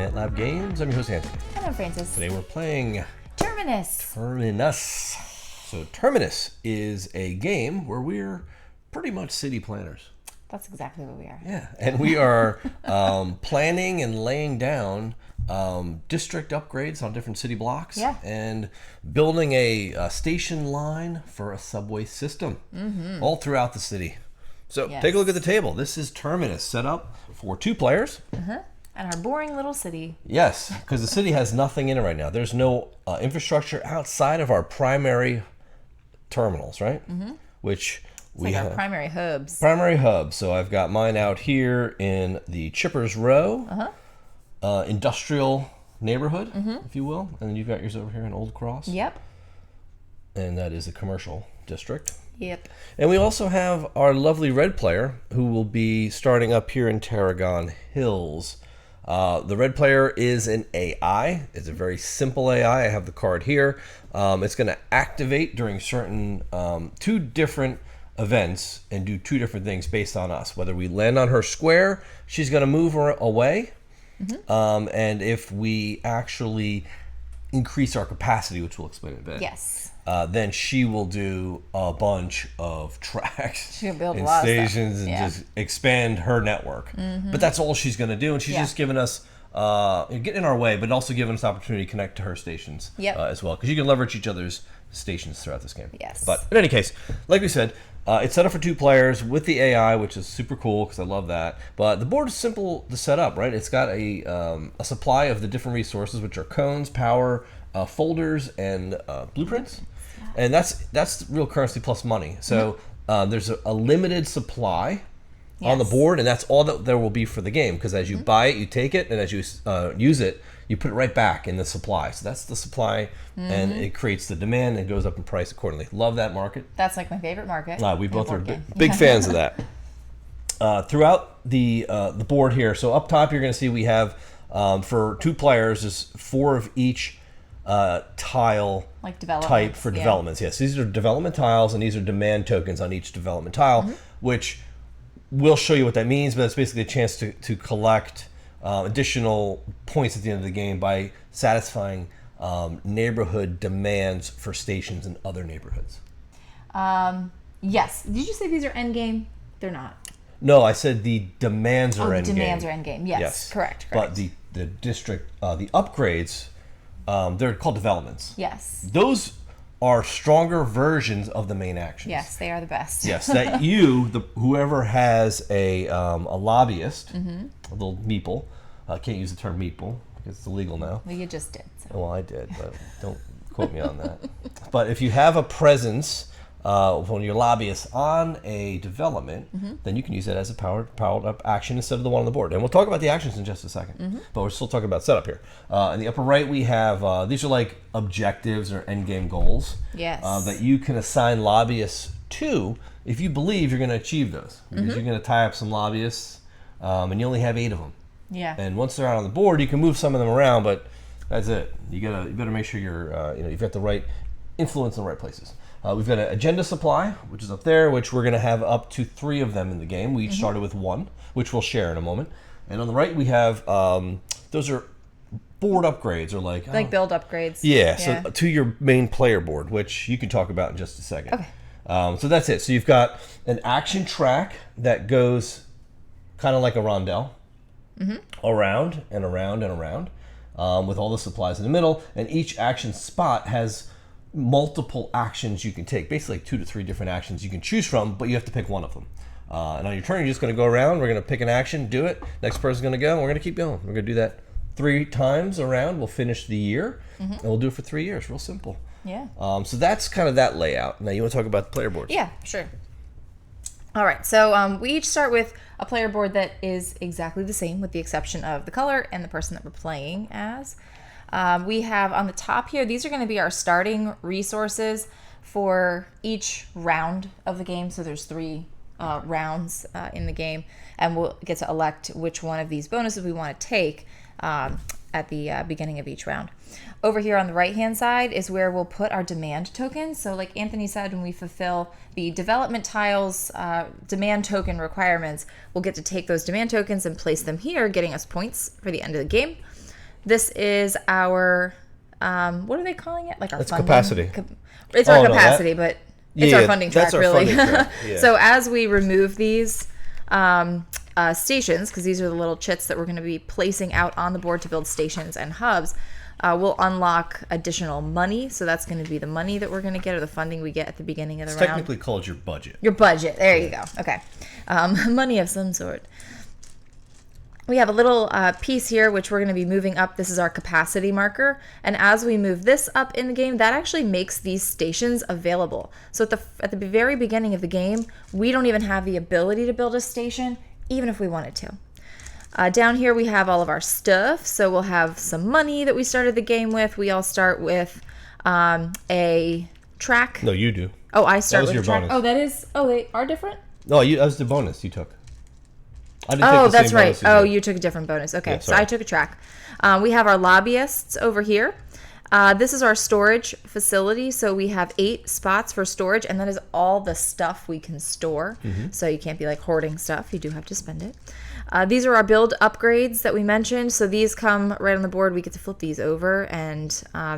Ant Lab Games. I'm your host, Anthony. And I'm Francis. Today we're playing Terminus. So Terminus is a game where we're pretty much city planners. That's exactly what we are. Yeah, and we are planning and laying down district upgrades on different city blocks. Yeah. And building a station line for a subway system all throughout the city. So take a look at the table. This is Terminus, set up for 2 players. And our boring little city. Yes, because the city has nothing in it right now. There's no infrastructure outside of our primary terminals, right? Which we have our primary hubs. Primary hubs. So I've got mine out here in the Chippers Row, industrial neighborhood, if you will. And then you've got yours over here in Old Cross. Yep. And that is a commercial district. Yep. And we also have our lovely red player who will be starting up here in Tarragon Hills. The red player is an AI. It's a very simple AI. I have the card here. It's going to activate during certain 2 different events and do 2 different things based on us. Whether we land on her square, she's going to move her away. And if we actually increase our capacity, which we'll explain in a bit. Yes. Then she will do a bunch of tracks She'll build and a lot stations of stuff. and just expand her network. But that's all she's going to do, and she's just giving us getting in our way, but also giving us opportunity to connect to her stations as well, because you can leverage each other's stations throughout this game. Yes. But in any case, like we said, it's set up for 2 players with the AI, which is super cool because I love that. But the board is simple to set up, right? It's got a supply of the different resources, which are cones, power, folders, and blueprints. And that's real currency plus money. So there's a limited supply on the board, and that's all that there will be for the game. Because as you buy it, you take it, and as you use it, you put it right back in the supply. So that's the supply, and it creates the demand and goes up in price accordingly. Love that market. That's like my favorite market. We both are big fans of that. Throughout the board here, so up top you're going to see we have for 2 players is 4 of each tile type for developments. Yes, these are development tiles, and these are demand tokens on each development tile, which we'll show you what that means, but it's basically a chance to collect additional points at the end of the game by satisfying neighborhood demands for stations in other neighborhoods. Yes. Did you say these are endgame? They're not. No, I said the demands are endgame. The demands are endgame. Yes. Correct. But the district, the upgrades, they're called developments. Yes. Those are stronger versions of the main actions. Yes, they are the best. Yes, that whoever has a lobbyist, a little meeple, I can't use the term meeple because it's illegal now. Well, you just did. So. Well, I did, but don't quote me on that. But if you have a presence when your lobbyist on a development, then you can use that as a powered up action instead of the one on the board. And we'll talk about the actions in just a second. But we're still talking about setup here. In the upper right, we have these are like objectives or end game goals. Yes. That you can assign lobbyists to if you believe you're going to achieve those. Because you're going to tie up some lobbyists, and you only have 8 of them. Yeah. And once they're out on the board, you can move some of them around, but that's it. You better make sure you've got the right influence in the right places. We've got an agenda supply, which is up there, which we're going to have up to 3 of them in the game. We each started with 1, which we'll share in a moment. And on the right, we have those are board upgrades, or like build upgrades. Yeah, so to your main player board, which you can talk about in just a second. Okay. So that's it. So you've got an action track that goes kind of like a rondelle, around and around and around, with all the supplies in the middle, and each action spot has multiple actions you can take, basically 2 to 3 different actions you can choose from, but you have to pick one of them. And on your turn, you're just going to go around. We're going to pick an action, do it. Next person's going to go, and we're going to keep going. We're going to do that 3 times around. We'll finish the year, and we'll do it for 3 years. Real simple. Yeah. So that's kind of that layout. Now, you want to talk about the player boards? Yeah, sure. All right, so we each start with a player board that is exactly the same, with the exception of the color and the person that we're playing as. We have on the top here, these are going to be our starting resources for each round of the game. So there's 3 rounds in the game, and we'll get to elect which one of these bonuses we want to take at the beginning of each round. Over here on the right-hand side is where we'll put our demand tokens. So like Anthony said, when we fulfill the development tiles demand token requirements, we'll get to take those demand tokens and place them here, getting us points for the end of the game. This is our, what are they calling it? Like our It's funding? capacity. It's our Oh, no, capacity, but it's our funding track, that's our really. funding track, yeah. So as we remove these stations, because these are the little chits that we're going to be placing out on the board to build stations and hubs, we'll unlock additional money. So that's going to be the money that we're going to get, or the funding we get at the beginning of the It's round. technically called your budget. Your budget. There you go. Okay. Money of some sort. We have a little piece here, which we're going to be moving up. This is our capacity marker. And as we move this up in the game, that actually makes these stations available. So at the very beginning of the game, we don't even have the ability to build a station, even if we wanted to. Down here, we have all of our stuff. So we'll have some money that we started the game with. We all start with a track. No, you do. Oh, I start with your a track. bonus. Oh, that is. Oh, they are different? No, that was the bonus you took. I didn't Oh, take the that's same right. bonus Oh, did. you took a different bonus. Okay, Yeah, so sorry. I took a track. We have our lobbyists over here. This is our storage facility. So we have 8 spots for storage, and that is all the stuff we can store. So you can't be like hoarding stuff. You do have to spend it. These are our build upgrades that we mentioned. So these come right on the board. We get to flip these over, and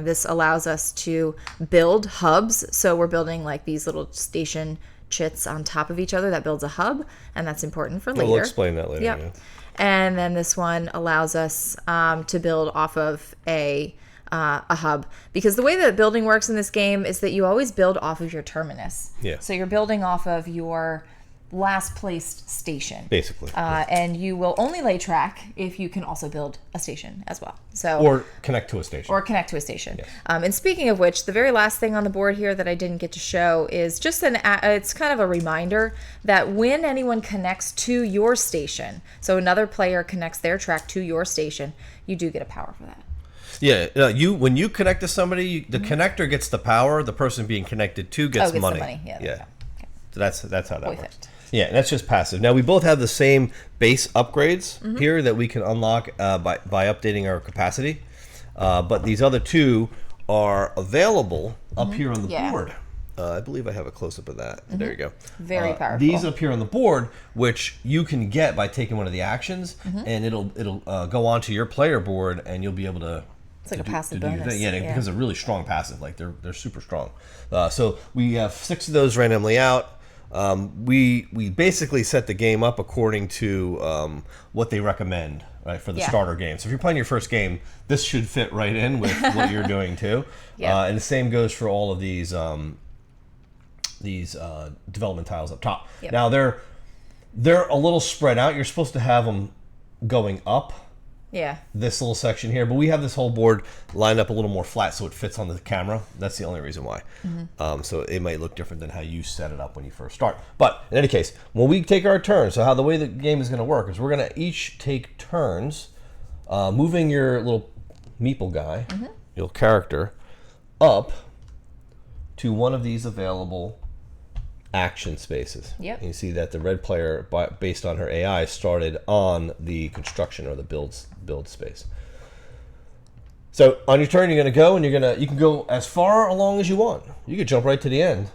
this allows us to build hubs. So we're building like these little station chits on top of each other. That builds a hub, and that's important for later. We'll explain that later. Yep. Yeah. And then this one allows us to build off of a hub, because the way that building works in this game is that you always build off of your terminus. Yeah. So you're building off of your last placed station, Basically. and you will only lay track if you can also build a station as well. So Or connect to a station. or connect to a station. Yes. And speaking of which, the very last thing on the board here that I didn't get to show is just it's kind of a reminder that when anyone connects to your station, so another player connects their track to your station, you do get a power for that. Yeah, when you connect to somebody, the connector gets the power. The person being connected to gets gets money. the money. Yeah. there you go. Okay. So that's how that works. Perfect. Yeah, and that's just passive. Now we both have the same base upgrades here that we can unlock by updating our capacity, but these other two are available up here on the board. I believe I have a close up of that. There you go. Very powerful. These up here on the board, which you can get by taking one of the actions, and it'll go onto your player board, and you'll be able to. It's like a passive do your bonus. thing. Yeah, because they're really strong passive. Like they're super strong. So we have 6 of those randomly out. We basically set the game up according to what they recommend, right, for the starter game. So if you're playing your first game, this should fit right in with what you're doing too. And the same goes for all of these development tiles up top. Yep. Now they're a little spread out. You're supposed to have them going up. Yeah. This little section here, but we have this whole board lined up a little more flat so it fits on the camera. That's the only reason why. So it might look different than how you set it up when you first start. But in any case, when we take our turns, so how the way the game is going to work is we're going to each take turns moving your little meeple guy, your character, up to one of these available action spaces. Yep. And you see that the red player, based on her AI, started on the construction or the build space. So on your turn, you're going to go, and you can go as far along as you want. You could jump right to the end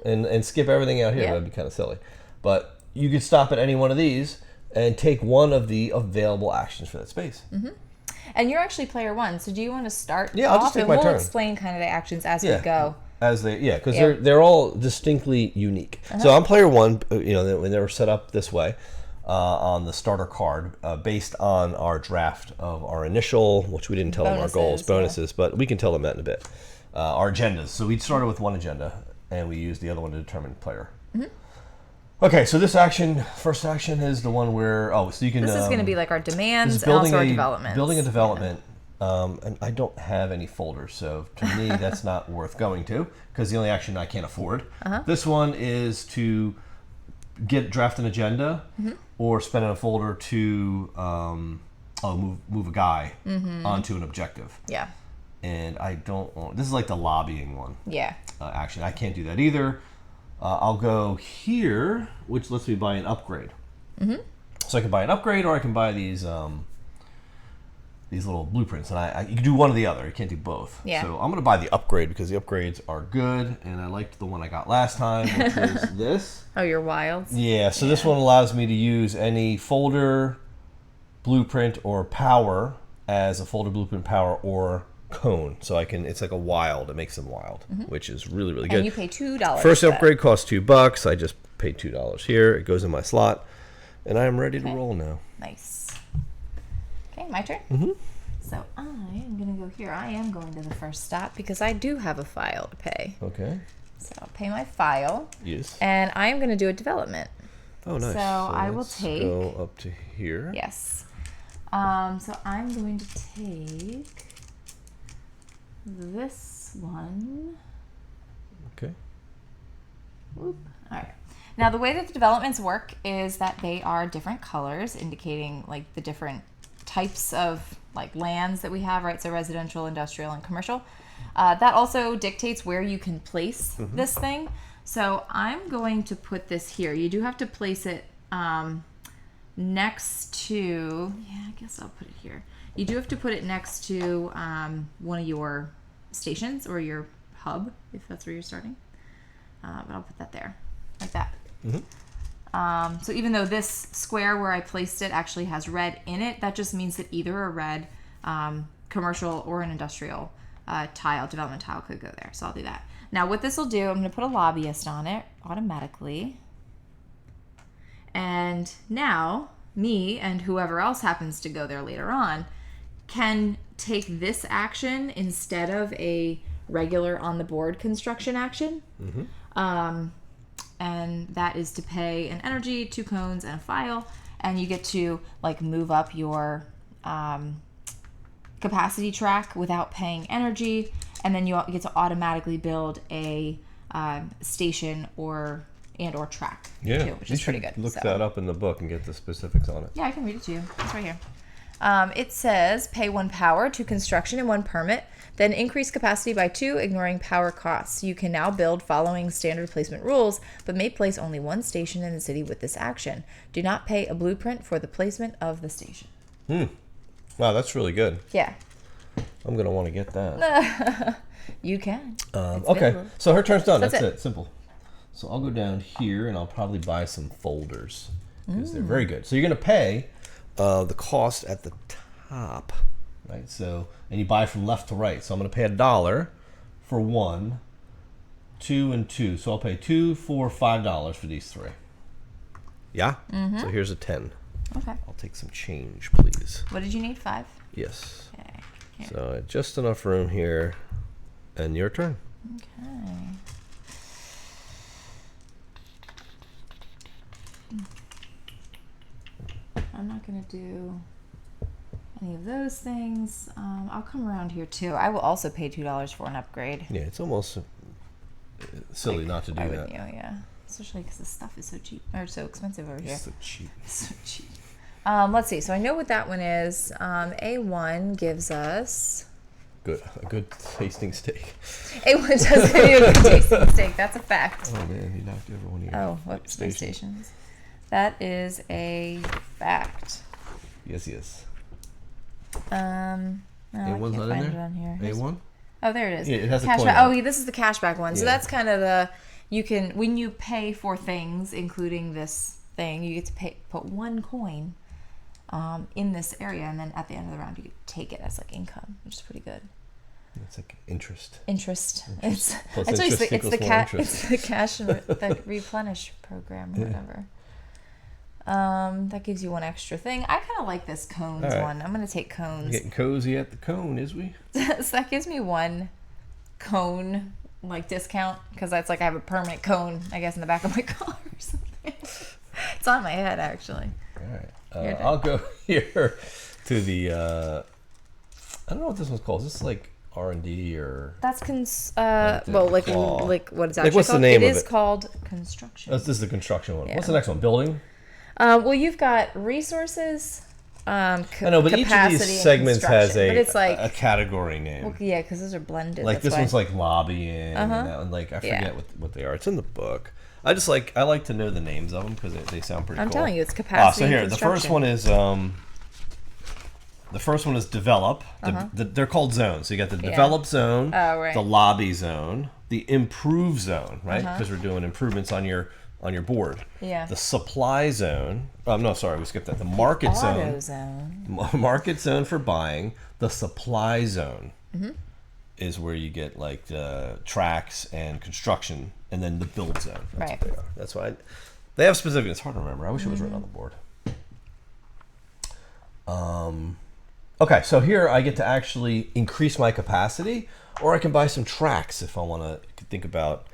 and skip everything out here. Yeah. That'd be kind of silly. But you could stop at any one of these and take one of the available actions for that space. And you're actually player 1, so do you want to start Yeah, I'll off? just take And my we'll turn. explain kind of the actions as we Yeah. go. Because they're all distinctly unique. So I'm player 1. When they were set up this way on the starter card, based on our draft of our initial, which we didn't tell them our goals, bonuses, but we can tell them that in a bit. Our agendas. So we started with one agenda, and we used the other one to determine player. Okay, so this first action is the one where so you can. This is going to be like our demands and building also our developments. Building a development. And I don't have any folders, so to me that's not worth going to, because the only action I can't afford. This one is to draft an agenda or spend in a folder to move a guy onto an objective. Yeah. And I don't want, this is like the lobbying one. Yeah. Action. I can't do that either. I'll go here, which lets me buy an upgrade. So I can buy an upgrade, or I can buy these little blueprints, and you can do one or the other. You can't do both. Yeah. So I'm going to buy the upgrade because the upgrades are good, and I liked the one I got last time, which was this. Oh, your wilds? Yeah, so this one allows me to use any folder, blueprint, or power as a folded blueprint power or cone. So it's like a wild. It makes them wild, which is really, really good. And you pay $2. First upgrade costs $2. I just paid $2 here. It goes in my slot, and I am ready to roll now. Nice. Okay, my turn. So I am going to go here. I am going to the first stop because I do have a file to pay. Okay. So I'll pay my file. Yes. And I am going to do a development. Oh, nice. So I will take. Go up to here. Yes. So I'm going to take this one. Okay. Whoop. All right. Now the way that the developments work is that they are different colors, indicating like the different types of like lands that we have, right? So residential, industrial, and commercial. That also dictates where you can place this thing. So I'm going to put this here. You do have to place it next to, I guess I'll put it here. You do have to put it next to one of your stations or your hub, if that's where you're starting. But I'll put that there, like that. So even though this square where I placed it actually has red in it, that just means that either a red commercial or an industrial development tile could go there. So I'll do that. Now what this will do, I'm going to put a lobbyist on it automatically. And now me and whoever else happens to go there later on can take this action instead of a regular on the board construction action. And that is to pay an energy, 2 cones, and a file, and you get to like move up your capacity track without paying energy, and then you get to automatically build a station or track too, which is pretty good. Look that up in the book and get the specifics on it. Yeah, I can read it to you. It's right here. It says pay 1 power to construction and 1 permit, then increase capacity by 2, ignoring power costs. You can now build following standard placement rules, but may place only 1 station in the city with this action. Do not pay a blueprint for the placement of the station. Wow, that's really good. Yeah. I'm going to want to get that. You can. Okay, available. So her turn's done. That's it. it. Simple. So I'll go down here and I'll probably buy some folders because they're very good. So you're going to pay the cost at the top, right? So, and you buy from left to right. So I'm going to pay $1 for 1, 2, and 2. So I'll pay $2, $4, $5 for these 3. Yeah. So here's a 10. Okay. I'll take some change, please. What did you need? 5. Yes. Okay. Here. So just enough room here, and your turn. Okay. I'm not going to do any of those things. I'll come around here too. I will also pay $2 for an upgrade. Yeah, it's almost silly not to do that. Yeah. Especially because the stuff is so cheap, or so expensive over here. So cheap. So cheap. Let's see. So I know what that one is. A1 gives us... A good tasting steak. A1 does give you a good tasting steak. That's a fact. Oh man, you knocked over one of your whoops, my stations. That is a fact. Yes. No, A1's I can't not find in it there? on here. A1? Oh, there it is. Yeah, it has a cashback. coin on it. Oh, this is the cashback one. So that's kind of the, you can, when you pay for things, including this thing, you get to put 1 coin in this area, and then at the end of the round, you take it as like income, which is pretty good. It's like interest. It's Plus actually interest it's equals more interest. it's the cash and the replenish program or whatever. That gives you 1 extra thing. I kind of like this cones one. I'm gonna take cones. We're getting cozy at the cone, is we? So that gives me 1 cone like discount because that's like I have a permanent cone, I guess, in the back of my car or something. It's on my head actually. All right. I'll go here to the. I don't know what this one's called. Is this like R&D or? That's what it's actually what's called. The name it of is it? Called construction. This is the construction one. Yeah. What's the next one? Building. Well, you've got resources. I know, but each of these segments has but it's like, a category name. Well, yeah, because those are blended. Like this one's like lobbying, and Uh-huh. that one, like I forget what they are. It's in the book. I like to know the names of them because they sound pretty cool. I'm telling you, it's capacity. So here, and the first one is develop. They're called zones. So you got the develop zone, Oh, right. the lobby zone, the improve zone, right? Because we're doing improvements on your on your board. Yeah. The supply zone. Oh, no, sorry, we skipped that. The market Auto zone. zone. Market zone for buying. The supply zone is where you get like the tracks and construction, and then the build zone. That's Right. what they are. That's why they have specific. It's hard to remember. I wish it was written on the board. Okay, so here I get to actually increase my capacity, or I can buy some tracks if I want to think about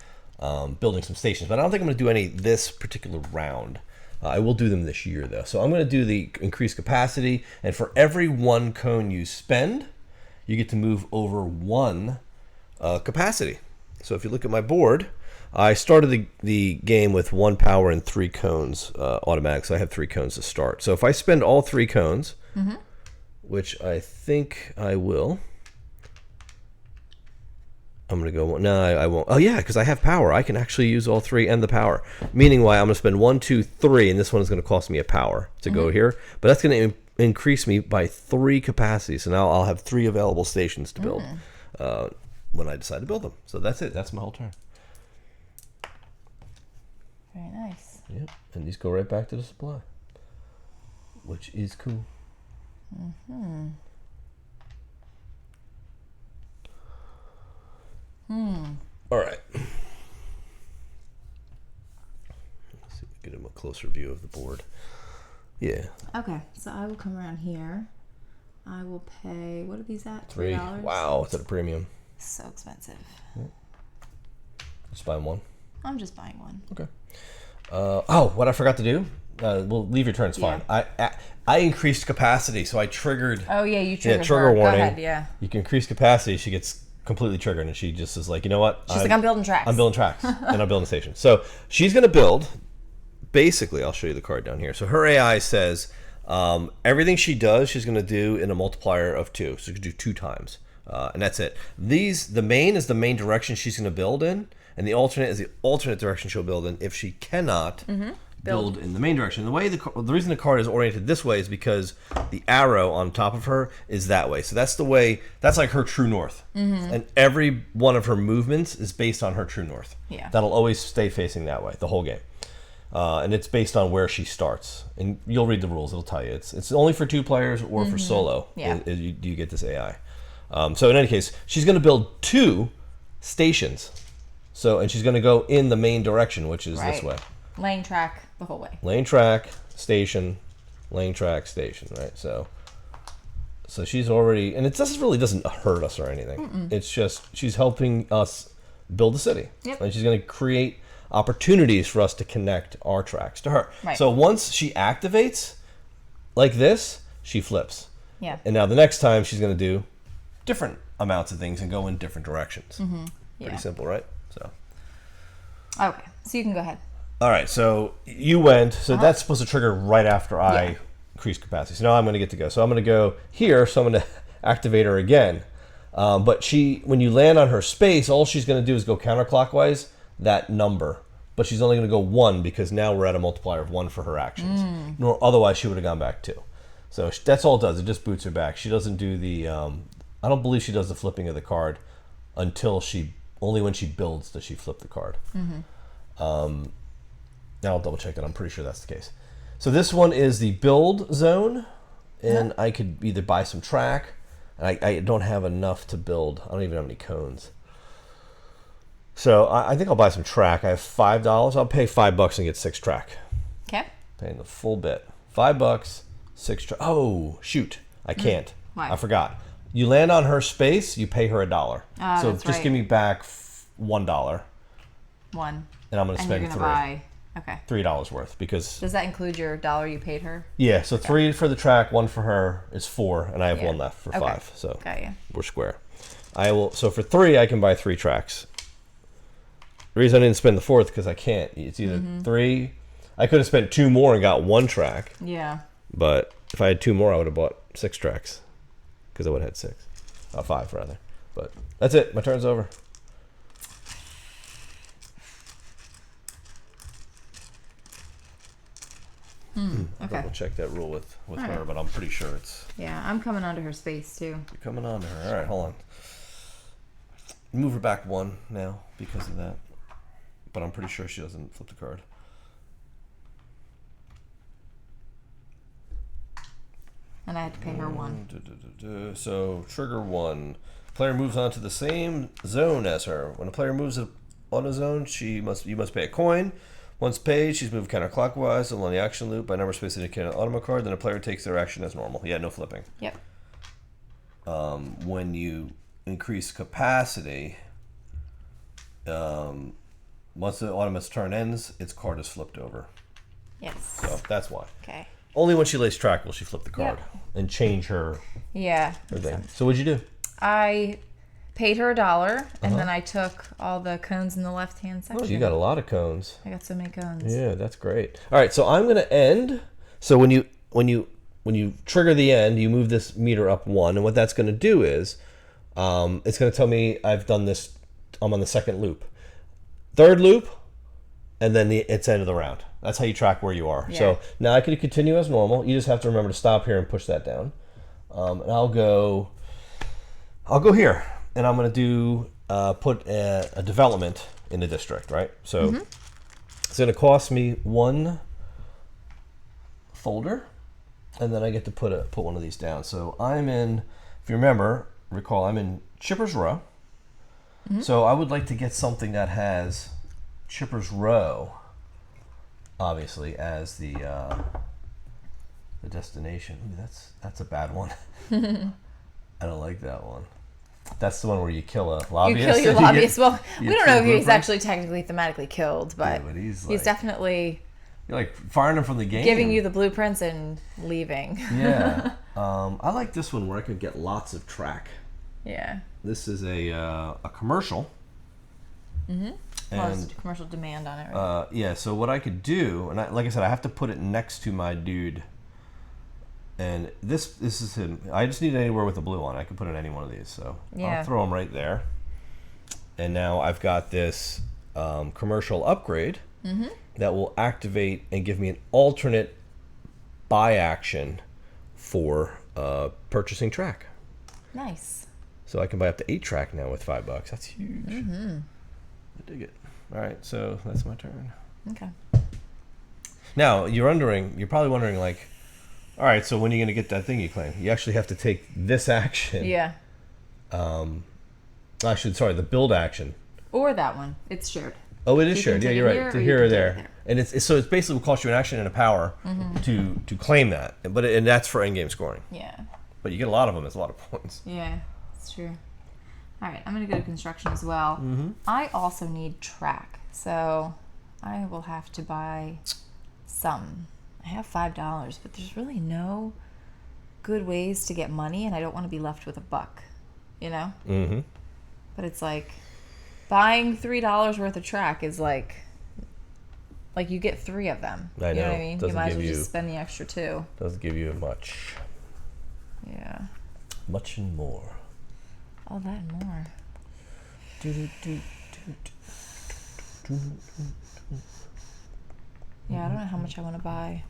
building some stations. But I don't think I'm going to do any this particular round. I will do them this year, though. So I'm going to do the increased capacity, and for every 1 cone you spend, you get to move over 1 capacity. So if you look at my board, I started the game with 1 power and 3 cones automatic, so I have 3 cones to start. So if I spend all 3 cones, which I think I will, I'm going to go, no, I won't. Oh yeah, because I have power. I can actually use all 3 and the power. Meaning why I'm going to spend 1, 2, 3, and this one is going to cost me a power to go here. But that's going to increase me by 3 capacities. So now I'll have 3 available stations to build when I decide to build them. So that's it. That's my whole turn. Very nice. Yep, and these go right back to the supply, which is cool. All right. Let's see if we get him a closer view of the board. Yeah. Okay, so I will come around here. I will pay, what are these at? $3. $3? Wow, it's at a premium. So expensive. Just buying 1. I'm just buying 1. Okay. Oh, what I forgot to do? We'll leave your turn. It's fine. I increased capacity, so I triggered. Oh yeah, you triggered trigger her. warning. Go ahead, yeah. You can increase capacity. She gets completely triggered, and she just is like, you know what? She's like, I'm building tracks. I'm building tracks, and I'm building stations. So she's going to build. Basically, I'll show you the card down here. So her AI says everything she does, she's going to do in a multiplier of 2. So she can do 2 times, and that's it. The main is the main direction she's going to build in, and the alternate is the alternate direction she'll build in if she cannot build in the main direction. The way the reason the card is oriented this way is because the arrow on top of her is that way. So that's the way. That's like her true north, and every one of her movements is based on her true north. Yeah. That'll always stay facing that way the whole game. And it's based on where she starts. And you'll read the rules; it'll tell you. It's only for 2 players or for solo. Yeah. You get this AI. So in any case, she's going to build 2 stations. So and she's going to go in the main direction, which is this way. Lane track the whole way. Lane track station, lane track station. Right. So she's already, and it doesn't hurt us or anything. It's just she's helping us build the city. Yep. And she's going to create opportunities for us to connect our tracks to her. Right. So once she activates like this, she flips. Yeah. And now the next time she's going to do different amounts of things and go in different directions. Pretty simple, right? So. Okay, so you can go ahead. All right, so you went. So that's supposed to trigger right after I increase capacity. So now I'm going to get to go. So I'm going to go here. So I'm going to activate her again. But when you land on her space, all she's going to do is go counterclockwise that number. But she's only going to go 1 because now we're at a multiplier of 1 for her actions. Nor otherwise she would have gone back 2. So that's all it does. It just boots her back. She doesn't do the. I don't believe she does the flipping of the card until only when she builds does she flip the card. Now I'll double check that. I'm pretty sure that's the case. So this one is the build zone, and I could either buy some track. I don't have enough to build. I don't even have any cones. So I think I'll buy some track. I have $5. I'll pay $5 and get 6 track. Okay. Paying the full bit. $5, 6 track. Oh shoot! I can't. Why? I forgot. You land on her space, you pay her $1. So that's just right. give me back $1, 1. and I'm going to And spend you're 3. gonna buy. Okay. $3 worth because Does that include your $1 you paid her? yeah. So 3 for the track, 1 for her is 4, and I have 1 left for 5. So Got you. we're square. I will. So for 3, I can buy 3 tracks. The reason I didn't spend the 4th because I can't. It's either 3. I could have spent 2 more and got 1 track. Yeah. But if I had 2 more, I would have bought 6 tracks because I would have had 6. 5 rather. But that's it. My turn's over. I'll Okay. double check that rule with her, right. but I'm pretty sure it's Yeah, I'm coming onto her space too. you're coming on to her. All right, hold on. Move her back 1 now because of that. But I'm pretty sure she doesn't flip the card. And I had to pay her 1. So trigger 1. Player moves on to the same zone as her. When a player moves on a zone, you must pay a coin. Once paid, she's moved counterclockwise along the action loop by number space indicated on the automa card. Then a player takes their action as normal. Yeah, no flipping. Yep. When you increase capacity, once the automa's turn ends, its card is flipped over. Yes. So that's why. Okay. Only when she lays track will she flip the card and change her thing. So what'd you do? I paid her $1, and then I took all the cones in the left-hand section. Oh, you got a lot of cones. I got so many cones. Yeah, that's great. All right, so I'm gonna end. So when you trigger the end, you move this meter up 1, and what that's gonna do is, it's gonna tell me I've done this. I'm on the second loop, third loop, and then it's end of the round. That's how you track where you are. Yeah. So now I can continue as normal. You just have to remember to stop here and push that down. And I'll go here, and I'm going to do put a development in the district, right? So it's going to cost me 1 folder, and then I get to put one of these down. So I'm in, if you recall, I'm in Chipper's Row. So I would like to get something that has Chipper's Row, obviously, as the destination. Ooh, that's a bad one. I don't like that one. That's the one where you kill a lobbyist. You kill your lobbyist. Well, we don't know if he's actually technically thematically killed, but, he's definitely... You're like firing him from the game. Giving you the blueprints and leaving. Yeah. I like this one where I could get lots of track. Yeah. This is a commercial. And commercial demand on it, right? Yeah, so what I could do, and like I said, I have to put it next to my dude. And this is him. I just need it anywhere with a blue on. I can put it in any one of these. So I'll throw him right there. And now I've got this commercial upgrade that will activate and give me an alternate buy action for purchasing track. Nice. So I can buy up to 8 track now with $5. That's huge. I dig it. All right, so that's my turn. Okay. Now you're probably wondering, like, all right, so when are you going to get that thing you claim? You actually have to take this action. Yeah. The build action. Or that one. It's shared. Oh, it is shared. Yeah, you're right. To here or there. There. And it's basically will cost you an action and a power to claim that. And that's for end game scoring. Yeah. But you get a lot of them. It's a lot of points. Yeah, it's true. All right, I'm going to go to construction as well. I also need track, so I will have to buy some. I have $5, but there's really no good ways to get money, and I don't want to be left with $1, you know? But it's like buying $3 worth of track is like you get 3 of them. I know. You know what I mean? Doesn't you might as well give just spend the extra 2. Doesn't give you much. Yeah. Much and more. All that and more. Yeah, I don't know how much I want to buy.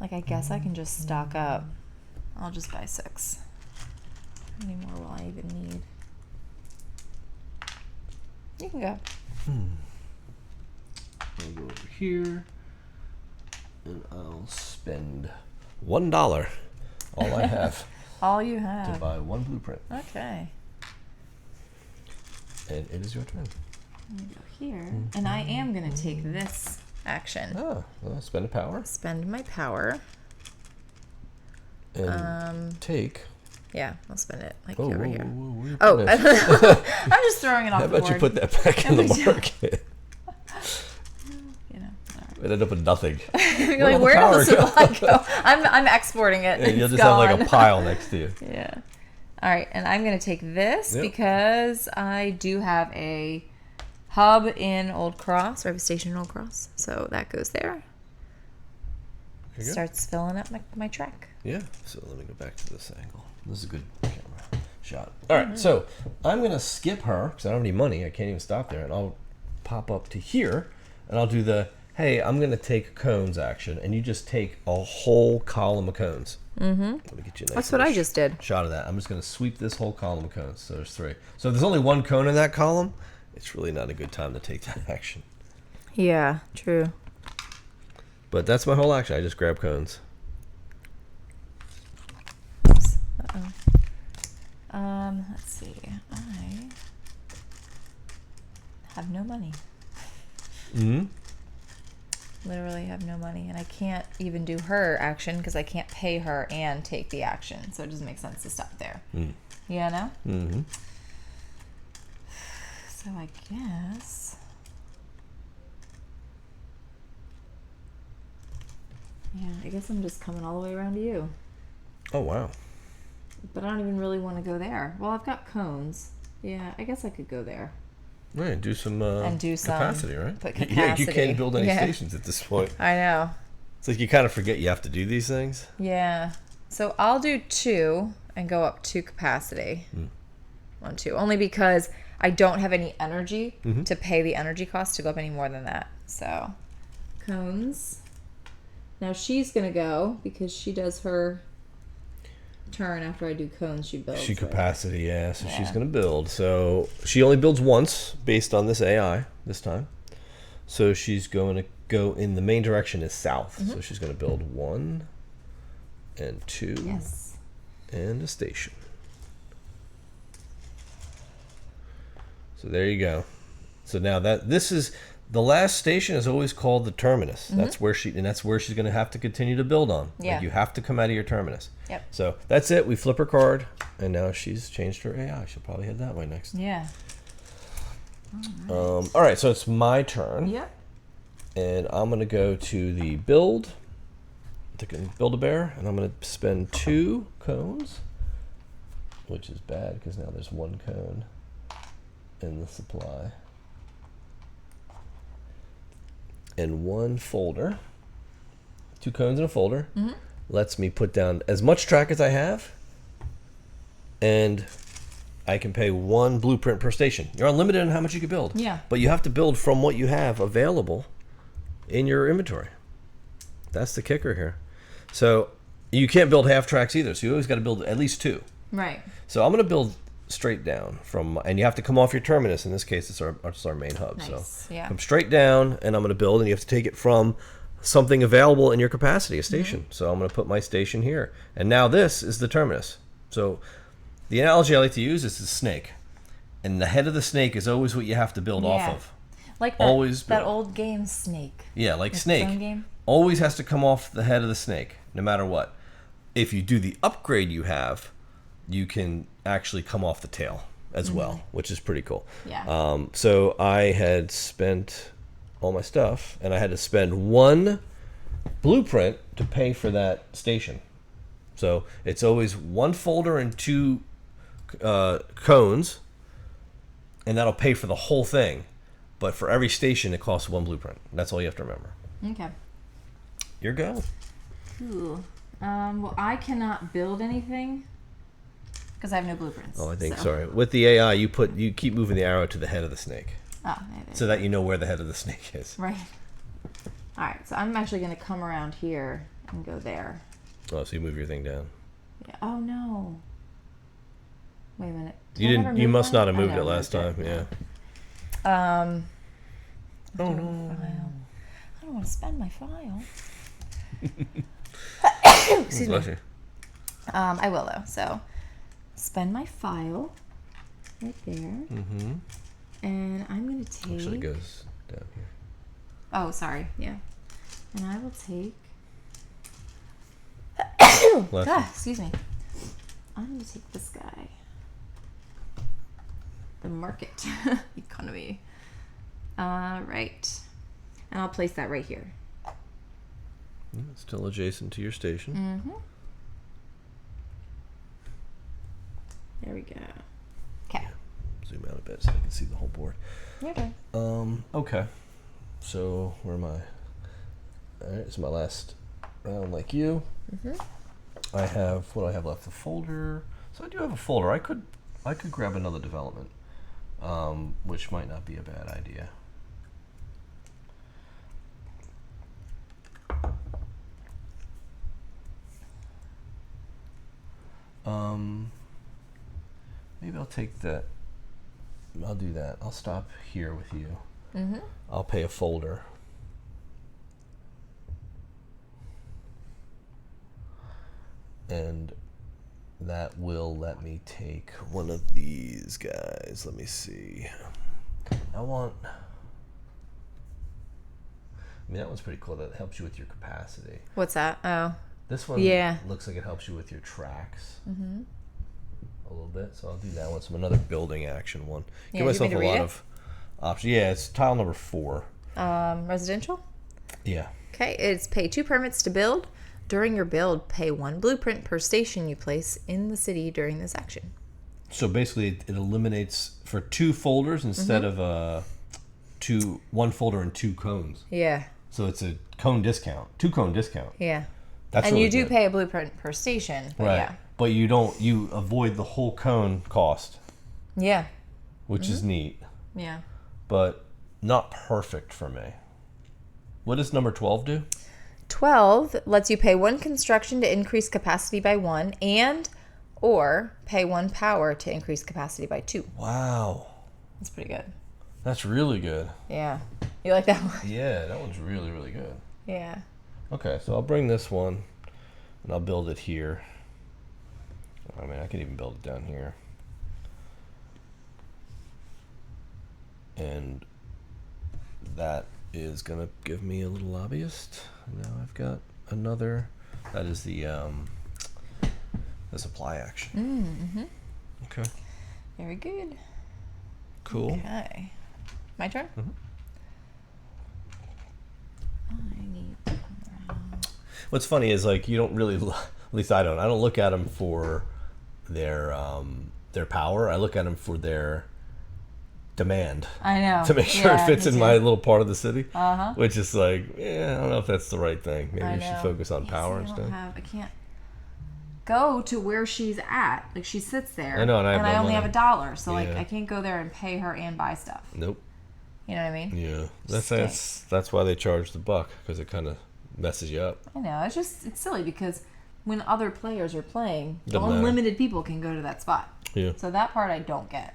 Like, I guess I can just stock up. I'll just buy 6. How many more will I even need? You can go. I'll go over here, and I'll spend $1. All I have. All you have. To buy 1 blueprint. Okay. And it is your turn. I'm going to go here. And I am going to take this action. Oh, well, spend a power. Spend my power. And take. Yeah, I'll spend it like Oh, over here. Oh, I'm just throwing it off how the about board. you put that back in the market? You know, all right. It ended up with nothing. You're like, where did the supply go? I'm exporting it. And you'll just gone. have like a pile next to you. Yeah. All right, and I'm going to take this because I do have a hub in Old Cross, or I have a station in Old Cross. So that goes there. Starts filling up my track. Yeah, so let me go back to this angle. This is a good camera shot. All right, so I'm going to skip her because I don't have any money. I can't even stop there. And I'll pop up to here, and I'll do the, hey, I'm going to take cones action, and you just take a whole column of cones. Let me get you a nice That's what I just did. shot of that. I'm just going to sweep this whole column of cones. So there's 3. So if there's only 1 cone in that column, it's really not a good time to take that action. Yeah, true. But that's my whole action. I just grab cones. Let's see. I have no money. Mm-hmm. Literally have no money, and I can't even do her action because I can't pay her and take the action, so it doesn't make sense to stop there. You know? Mm-hmm. So I guess... Yeah, I guess I'm just coming all the way around to you. Oh, wow. But I don't even really want to go there. Well, I've got cones. Yeah, I guess I could go there. Right, do some capacity, right? Put Yeah, capacity. you can't build any stations at this point. I know. It's like you kind of forget you have to do these things. Yeah. So I'll do 2 and go up 2 capacity. 1, 2. Only because I don't have any energy to pay the energy cost to go up any more than that. So, cones. Now she's going to go because she does her turn after I do cones. She builds. She capacity, yeah. So she's going to build. So she only builds once based on this AI this time. So she's going to go in the main direction is south. So she's going to build 1 and 2 and a station. So there you go. So now this is the last station is always called the Terminus. That's where she's going to have to continue to build on. Yeah. Like you have to come out of your Terminus. Yep. So that's it. We flip her card, and now she's changed her AI. She'll probably head that way next. Yeah. All right. So it's my turn. Yep. And I'm going to go to the build. Build-A-Bear, and I'm going to spend 2 cones, which is bad because now there's 1 cone in the supply. And 1 folder. 2 cones in a folder. Lets me put down as much track as I have, and I can pay 1 blueprint per station. You're unlimited on how much you can build. Yeah. But you have to build from what you have available in your inventory. That's the kicker here. So you can't build half tracks either. So you always got to build at least 2. Right. So I'm going to build straight down and you have to come off your Terminus. In this case, it's our main hub. Nice. So Yeah. come straight down, and I'm going to build, and you have to take it from something available in your capacity, a station. So I'm going to put my station here, and now this is the Terminus. So the analogy I like to use is the snake, and the head of the snake is always what you have to build off of. Like that, Always that build. old game Snake. Yeah, like It's Snake. its own game? Always has to come off the head of the snake, no matter what. If you do the upgrade you have, you can actually come off the tail as well, which is pretty cool. Yeah. So I had spent all my stuff, and I had to spend 1 blueprint to pay for that station. So it's always 1 folder and 2 cones, and that'll pay for the whole thing. But for every station, it costs 1 blueprint. That's all you have to remember. Okay. Your go. Cool. Well, I cannot build anything because I have no blueprints. Oh, I think so. sorry. With the AI, you keep moving the arrow to the head of the snake, Oh, maybe. so that you know where the head of the snake is. Right. All right. So I'm actually going to come around here and go there. Oh, so you move your thing down. Yeah. Oh no. Wait a minute. Did You I didn't. never You move must one? not have I moved never it last moved time. it. Yeah. Oh no. I don't want to spend my file. Excuse me. Bless you. I will though. So spend my file right there. Mm-hmm. And I'm going to take... Actually, it goes down here. Oh, sorry. Yeah. And I will take... Bless you. Excuse me. I'm going to take this guy. The market economy. Right. And I'll place that right here. It's still adjacent to your station. Mm-hmm. There we go. Okay. Zoom out a bit so I can see the whole board. Okay. Okay. So where am I? All right, it's my last round like you. Mm-hmm. I have, what do I have left? A folder. So I do have a folder. I could grab another development, which might not be a bad idea. Maybe I'll take that. I'll do that. I'll stop here with you. Mm-hmm. I'll pay a folder. And that will let me take one of these guys. Let me see. I mean, that one's pretty cool. That helps you with your capacity. What's that? Oh. This one Yeah. looks like it helps you with your tracks a little bit. So I'll do that one. So another building action one. Yeah, Give myself you a want me to lot read of options. Yeah, it's tile number 4. Residential? Yeah. Okay, it's pay 2 permits to build. During your build, pay 1 blueprint per station you place in the city during this action. So basically, it eliminates for 2 folders instead of 1 folder and 2 cones. Yeah. So it's a cone discount, 2 cone discount. Yeah. That's and really you do good. pay a blueprint per station, but Right. yeah. But you avoid the whole cone cost, Yeah. which is neat, Yeah. but not perfect for me. What does number 12 do? 12 lets you pay 1 construction to increase capacity by 1 or pay 1 power to increase capacity by 2. Wow. That's pretty good. That's really good. Yeah. You like that one? Yeah, that one's really, really good. Yeah. Okay, so I'll bring this one and I'll build it here. I mean, I can even build it down here. And that is going to give me a little lobbyist. Now I've got another. That is the supply action. Okay. Very good. Cool. Okay. My turn? I need... What's funny is like you don't really, at least I don't look at them for their power. I look at them for their demand. I know. To make sure it fits me in too. my little part of the city. Uh-huh. Which is like, I don't know if that's the right thing. Maybe I you should know. focus on Yeah, power see, instead. I can't go to where she's at. Like, she sits there. I know, and I have no only money. have $1. So, like, Yeah. I can't go there and pay her and buy stuff. Nope. You know what I mean? Yeah. That's why they charge the buck, because it kind of messes you up. I know. It's silly because when other players are playing, Doesn't matter. unlimited people can go to that spot. Yeah. So that part I don't get.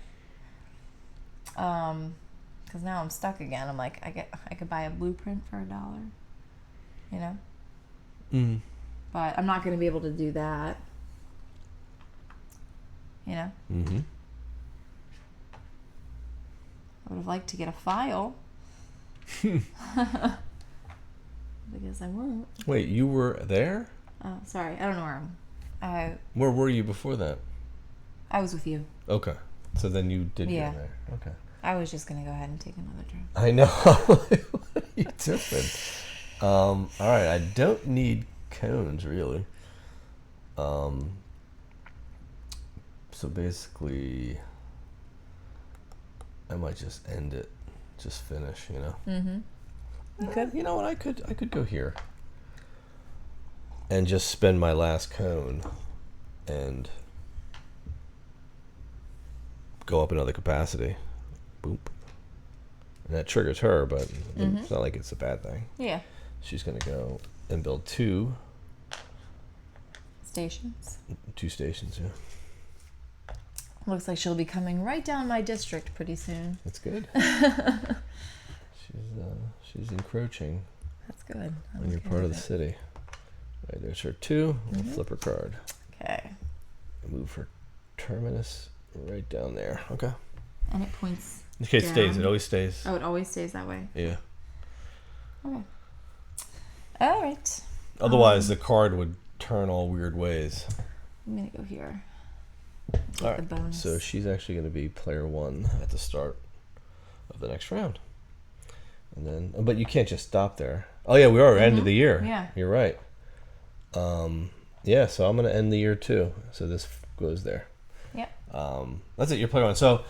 Because now I'm stuck again. I'm like, I could buy a blueprint for $1. You know? Mm. But I'm not going to be able to do that. You know? Mm-hmm. I would have liked to get a file. Because I won't. Wait, you were there? Oh, sorry. I don't know where I'm. Where were you before that? I was with you. Okay. So then you did Yeah. go there. Okay. I was just going to go ahead and take another turn. I know. What are you doing? All right. I don't need cones, really. So basically, I might just end it. Just finish, you know? Mm-hmm. Okay. You know what? I could go here. And just spend my last cone. And go up another capacity. Boop. And that triggers her, but it's not like it's a bad thing. Yeah. She's going to go and build 2 Stations. stations, yeah. Looks like she'll be coming right down my district pretty soon. That's good. She's encroaching That's good. I'm on your okay part of with the it. city. Right, there's her 2. We'll flip her card. Okay. Move her Terminus right down there. Okay. And it points. In case it stays. down. It always stays. Oh, it always stays that way. Yeah. Okay. All right. Otherwise, the card would turn all weird ways. I'm gonna go here. All The right. bonus. So she's actually going to be player 1 at the start of the next round. And then, but you can't just stop there. Oh yeah, we are end of the year. Yeah. You're right. Yeah. So I'm going to end the year too. So this goes there. Yep. That's it. You're player 1. So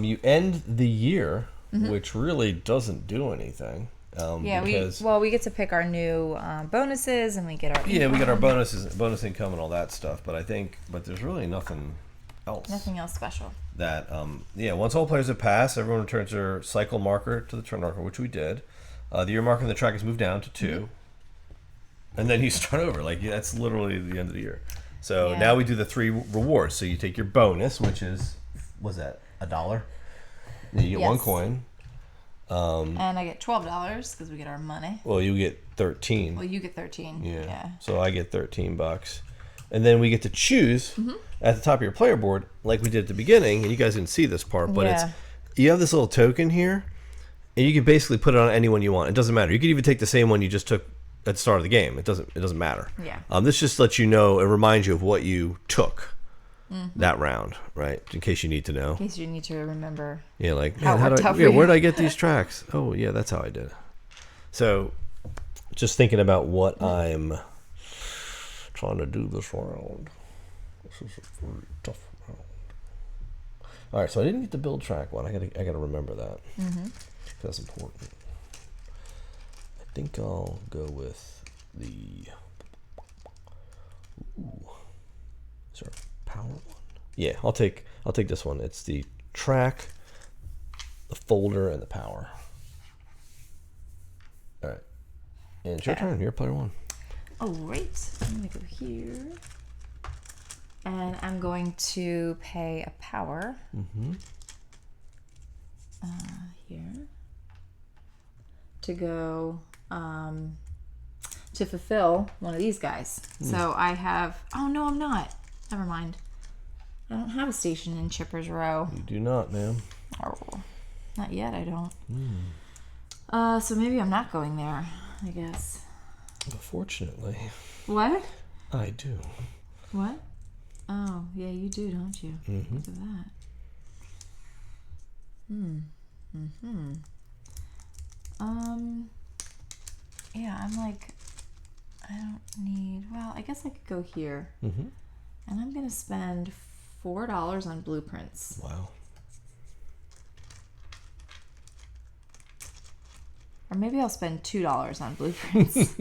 you end the year, which really doesn't do anything. Yeah, because, we get to pick our new bonuses, and we get our we get our income. bonus income and all that stuff. But there's really nothing else. Nothing else special. That once all players have passed, everyone returns their cycle marker to the turn marker, which we did. The year marker on the track is moved down to 2, and then you start over. Like that's literally the end of the year. So Yeah. now we do the 3 rewards. So you take your bonus, which is $1? Then you get 1 Yes. coin. And I get $12 because we get our money. Well, you get 13. Well, you get 13. Yeah. Yeah. So I get $13, and then we get to choose at the top of your player board, like we did at the beginning. And you guys didn't see this part, but it's you have this little token here, and you can basically put it on anyone you want. It doesn't matter. You could even take the same one you just took at the start of the game. It doesn't matter. Yeah. This just lets you know. It reminds you of what you took that round, right? In case you need to know. In case you need to remember. Yeah, like how man, tough where did I get these tracks? Oh yeah, that's how I did it. So, just thinking about what I'm trying to do this round. This is a very tough round. All right, so I didn't get the build track one. I gotta remember that. That's important. I think I'll go with the. Ooh, is there a power one? Yeah, I'll take this one. It's the track, the folder, and the power. All right, and it's your turn. You're player one. All right, I'm gonna go here, and I'm going to pay a power. Here to go to fulfill one of these guys. So I have. Oh no, I'm not. Never mind. I don't have a station in Chipper's Row. You do not, ma'am. Oh, not yet. I don't. So maybe I'm not going there. I guess. Fortunately, What? I do. What? Oh, yeah, you do, don't you? Look at that. Yeah, I'm like, I don't need. Well, I guess I could go here, and I'm gonna spend $4 on blueprints. Wow. Or maybe I'll spend $2 on blueprints.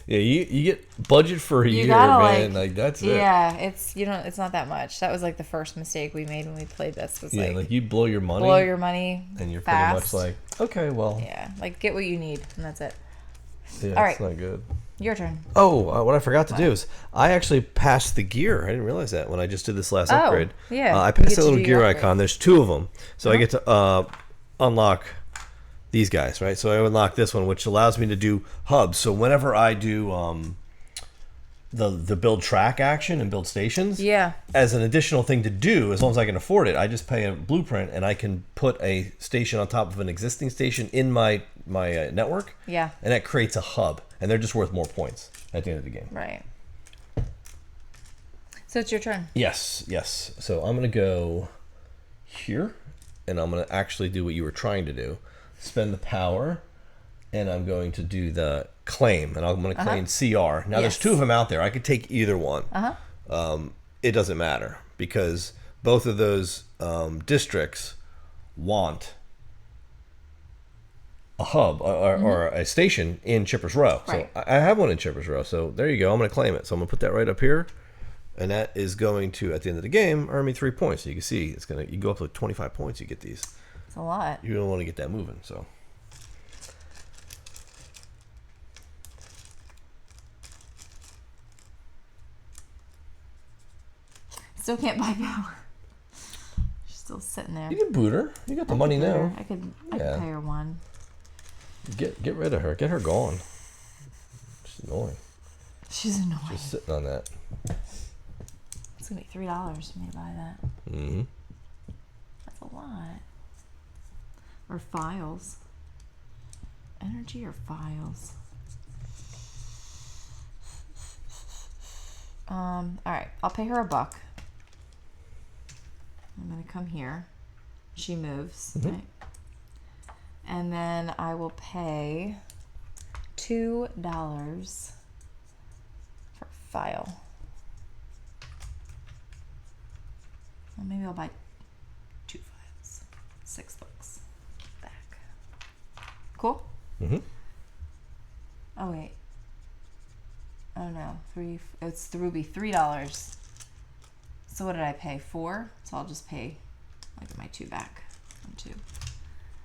Yeah, you get budget for a year, gotta, man. Like that's it. Yeah, it's it's not that much. That was like the first mistake we made when we played this. Was like you blow your money. and you're fast. pretty much like, okay, well. Yeah, like get what you need, and that's it. Yeah, All right. It's not good. Your turn. Oh, what I forgot to do is I actually passed the gear. I didn't realize that when I just did this last upgrade. Yeah. I You passed get that to little do gear your icon. There's two of them, so I get to unlock these guys, right? So I unlock this one, which allows me to do hubs. So whenever I do the build track action and build stations, as an additional thing to do, as long as I can afford it, I just pay a blueprint and I can put a station on top of an existing station in my network. Yeah. And that creates a hub, and they're just worth more points at the end of the game. Right. So it's your turn. Yes. So I'm gonna go here, and I'm gonna actually do what you were trying to do. Spend the power, and I'm going to do the claim, and I'm going to claim CR. Now, there's two of them out there. I could take either one. It doesn't matter because both of those districts want a hub or a station in Chipper's Row. Right. So I have one in Chipper's Row. So there you go. I'm going to claim it. So I'm going to put that right up here, and that is going to, at the end of the game, earn me 3 points. So you can see it's going to. You go up to 25 points. You get these. It's a lot. You don't want to get that moving, so. Still can't buy power. She's still sitting there. You can boot her. You got the money now. I could pay her one. Get rid of her. Get her gone. She's annoying. She's annoying. She's sitting on that. It's gonna be $3 for me to buy that. That's a lot. Or files. Energy or files? Alright, I'll pay her $1. I'm gonna come here. She moves, right? And then I will pay $2 for file. Well, maybe I'll buy 2 files. $6 back. Cool? Oh wait. Oh no, it would be $3. So what did I pay? 4? So I'll just pay like my 2 back. 1, 2.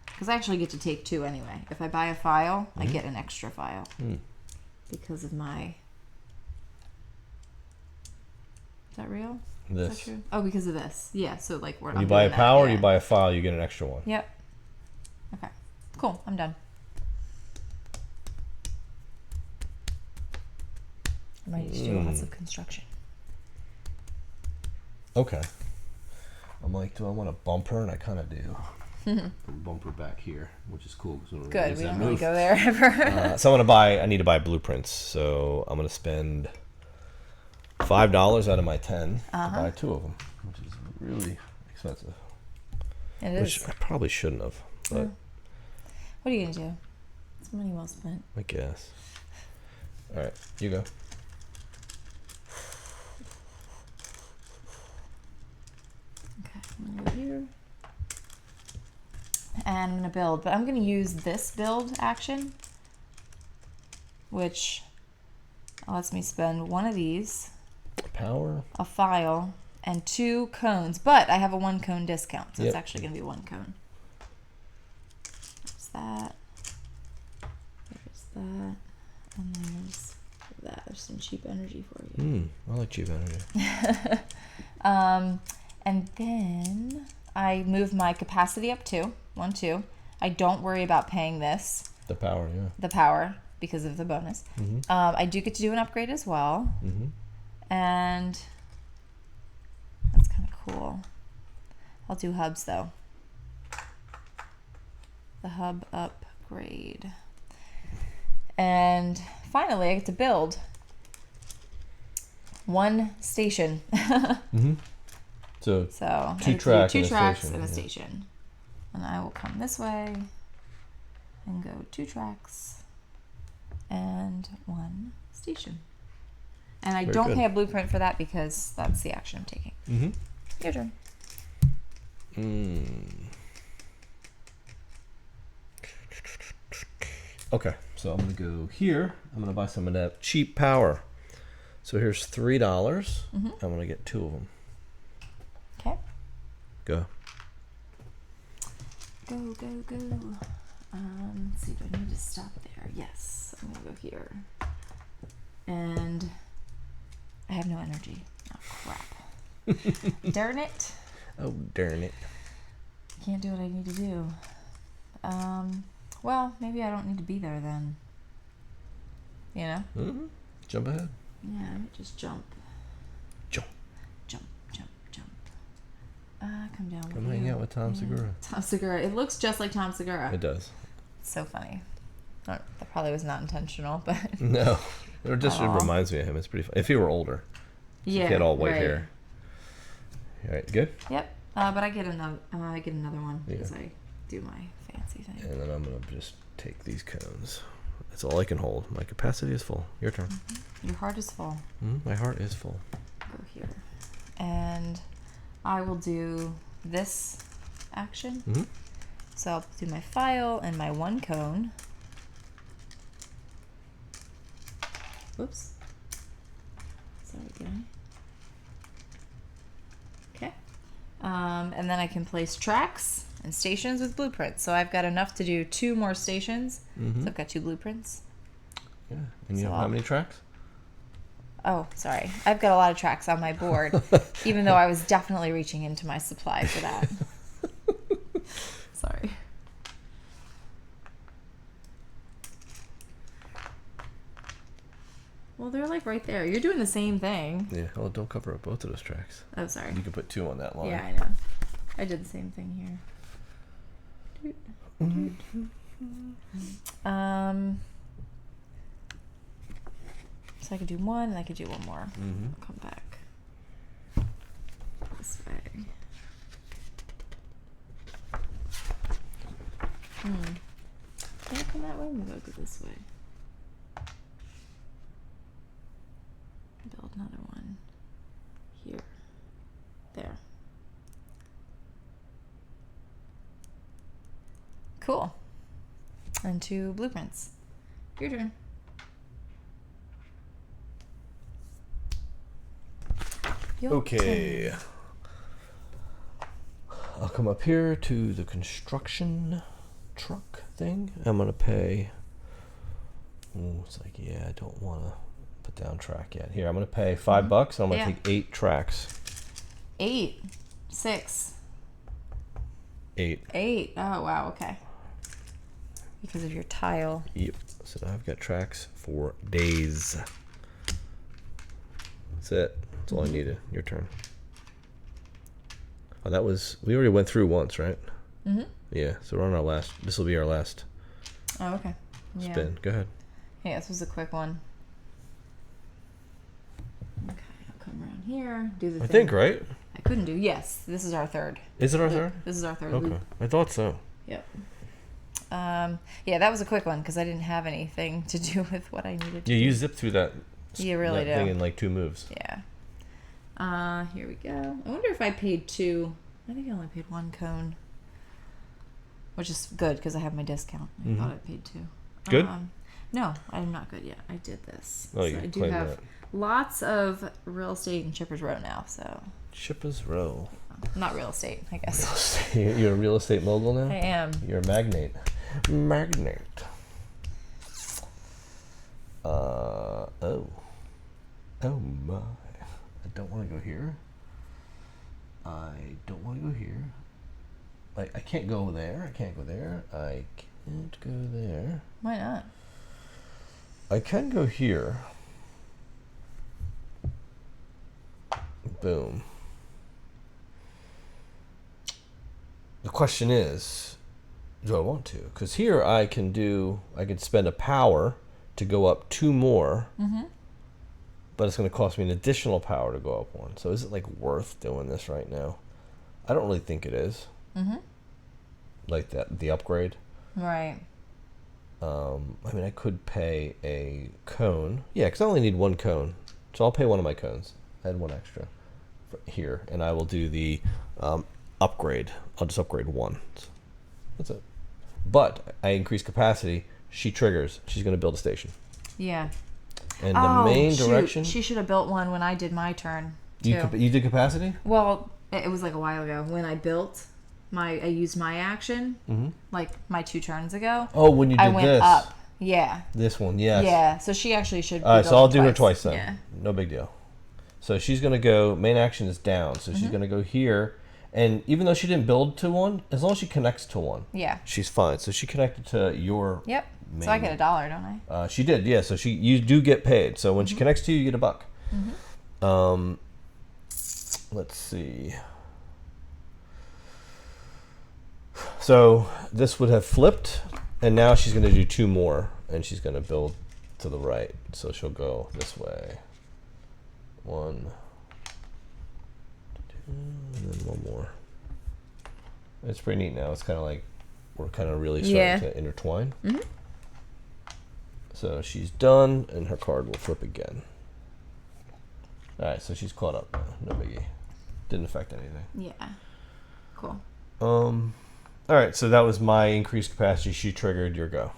Because I actually get to take 2 anyway. If I buy a file, I get an extra file. Because of my... Is that real? This. Is that true? Oh, because of this. Yeah, so like When you buy a power, you buy a file, you get an extra one. Yep. Okay. Cool. I'm done. I might just do lots of construction. Okay. I'm like, do I want a bumper? And I kind of do. Put a bumper back here, which is cool. Good, we don't really go there ever. So I need to buy blueprints. So I'm going to spend $5 out of my 10 to buy 2 of them, which is really expensive. It is. Which I probably shouldn't have. But what are you going to do? It's money well spent. I guess. All right, you go. Okay, I'm going to go here. And I'm going to build, but I'm going to use this build action, which lets me spend 1 of these, Power, a file, and 2 cones, but I have a 1 cone discount, so it's actually going to be 1 cone. There's that. There's that. And there's that. There's some cheap energy for you. I like cheap energy. And then I move my capacity up 2. 1, 2. I don't worry about paying this. The power, yeah. The power, because of the bonus. I do get to do an upgrade as well. And that's kind of cool. I'll do hubs though. The hub upgrade. And finally, I get to build 1 station. So 2 tracks, two and tracks a and a station. And I will come this way and go 2 tracks and 1 station. And I don't pay a blueprint for that because that's the action I'm taking. Your turn. Okay, so I'm gonna go here. I'm gonna buy some of that cheap power. So here's $3. I'm gonna get 2 of them. Okay. Go. Go, go, go. Let's see, do I need to stop there? Yes, I'm gonna go here. And I have no energy. Oh, crap. Darn it. Oh, darn it. Can't do what I need to do. Well, maybe I don't need to be there then. You know? Jump ahead. Yeah, just jump. Jump. Jump, jump, jump. Come down with Come hang out with Tom Segura. Tom Segura. It looks just like Tom Segura. It does. It's so funny. That probably was not intentional, but... No. It just reminds me of him. It's pretty fun. If he were older. Yeah, if he had all white hair. All right, good? Yep. But I get another one because I do my fancy thing. And then I'm going to just take these cones. That's all I can hold. My capacity is full. Your turn. Your heart is full. My heart is full. Go here. And I will do this action. So I'll do my file and my 1 cone. Whoops. Sorry, again. Okay. And then I can place tracks and stations with blueprints. So I've got enough to do 2 more stations. So I've got 2 blueprints. Yeah. And you have how many tracks? Oh, sorry. I've got a lot of tracks on my board, even though I was definitely reaching into my supply for that. Sorry. Well, they're like right there. You're doing the same thing. Yeah. Oh, don't cover up both of those tracks. Oh, sorry. You can put 2 on that line. Yeah, I know. I did the same thing here. So I could do 1 and I could do 1 more. I'll come back this way. Can I come that way? Maybe I'll go this way. Build another one here. There. Cool. And 2 blueprints. Your turn. Okay. I'll come up here to the construction truck thing. I'm going to pay... it's like, yeah, I don't want to put down track yet. Here, I'm going to pay $5 and I'm going to take 8 tracks. 8. 6. 8. 8. Oh, wow. Okay. Because of your tile. Yep. So now I've got tracks for days. That's it. That's all I needed. Your turn. Oh, we already went through once, right? Mm-hmm. Yeah, so we're on our last. This will be our last Oh, okay. Yeah. spin. Go ahead. Yeah, this was a quick one. Okay, I'll come around here, do the thing. I think, right? I couldn't do. Yes, this is our third. Is it our loop. third? This is our third Okay. loop. I thought so. Yep. Yeah, that was a quick one because I didn't have anything to do with what I needed to Yeah, do. you zip through that, You really that thing do. in like 2 moves. Yeah. Here we go. I wonder if I paid 2. I think I only paid 1 cone. Which is good because I have my discount. I thought I paid 2. Good? No, I'm not good yet. I did this. Oh, so you I do claimed have that. lots of real estate in Chippers Row now, so Chippers Row. not real estate, I guess. You're a real estate mogul now? I am. You're a magnate. Magnate. Oh. Oh my. I don't want to go here. I don't want to go here. Like, I can't go there. I can't go there. I can't go there. Why not? I can go here. Boom. The question is, do I want to? Because here I can spend a power to go up 2 more, but it's going to cost me an additional power to go up 1. So is it like worth doing this right now? I don't really think it is. Like the upgrade. Right. I mean, I could pay a cone. Yeah, because I only need 1 cone. So I'll pay 1 of my cones. I had 1 extra here. And I will do the upgrade. I'll just upgrade 1. That's it. But I increase capacity. She triggers. She's going to build a station. Yeah. And the main shoot. direction... She should have built one when I did my turn, too. You did capacity? Well, it was like a while ago. When I built I used my action, like my 2 turns ago. Oh, when you did I went this. up. Yeah. This one, yes. Yeah, so she actually should. All right, so I'll do her twice then. Yeah. No big deal. So she's going to go, main action is down. So she's going to go here. And even though she didn't build to 1, as long as she connects to 1, Yeah. she's fine. So she connected to your Yep. main. So I get $1, don't I? She did, yeah. So you do get paid. So when she connects to you, you get $1. Let's see. So this would have flipped, and now she's going to do 2 more, and she's going to build to the right. So she'll go this way. 1, 2, and then 1 more. It's pretty neat now. It's kind of like we're kind of really starting to intertwine. So she's done, and her card will flip again. All right, so she's caught up now. No biggie. Didn't affect anything. Yeah. Cool. All right, so that was my increased capacity. She triggered your go.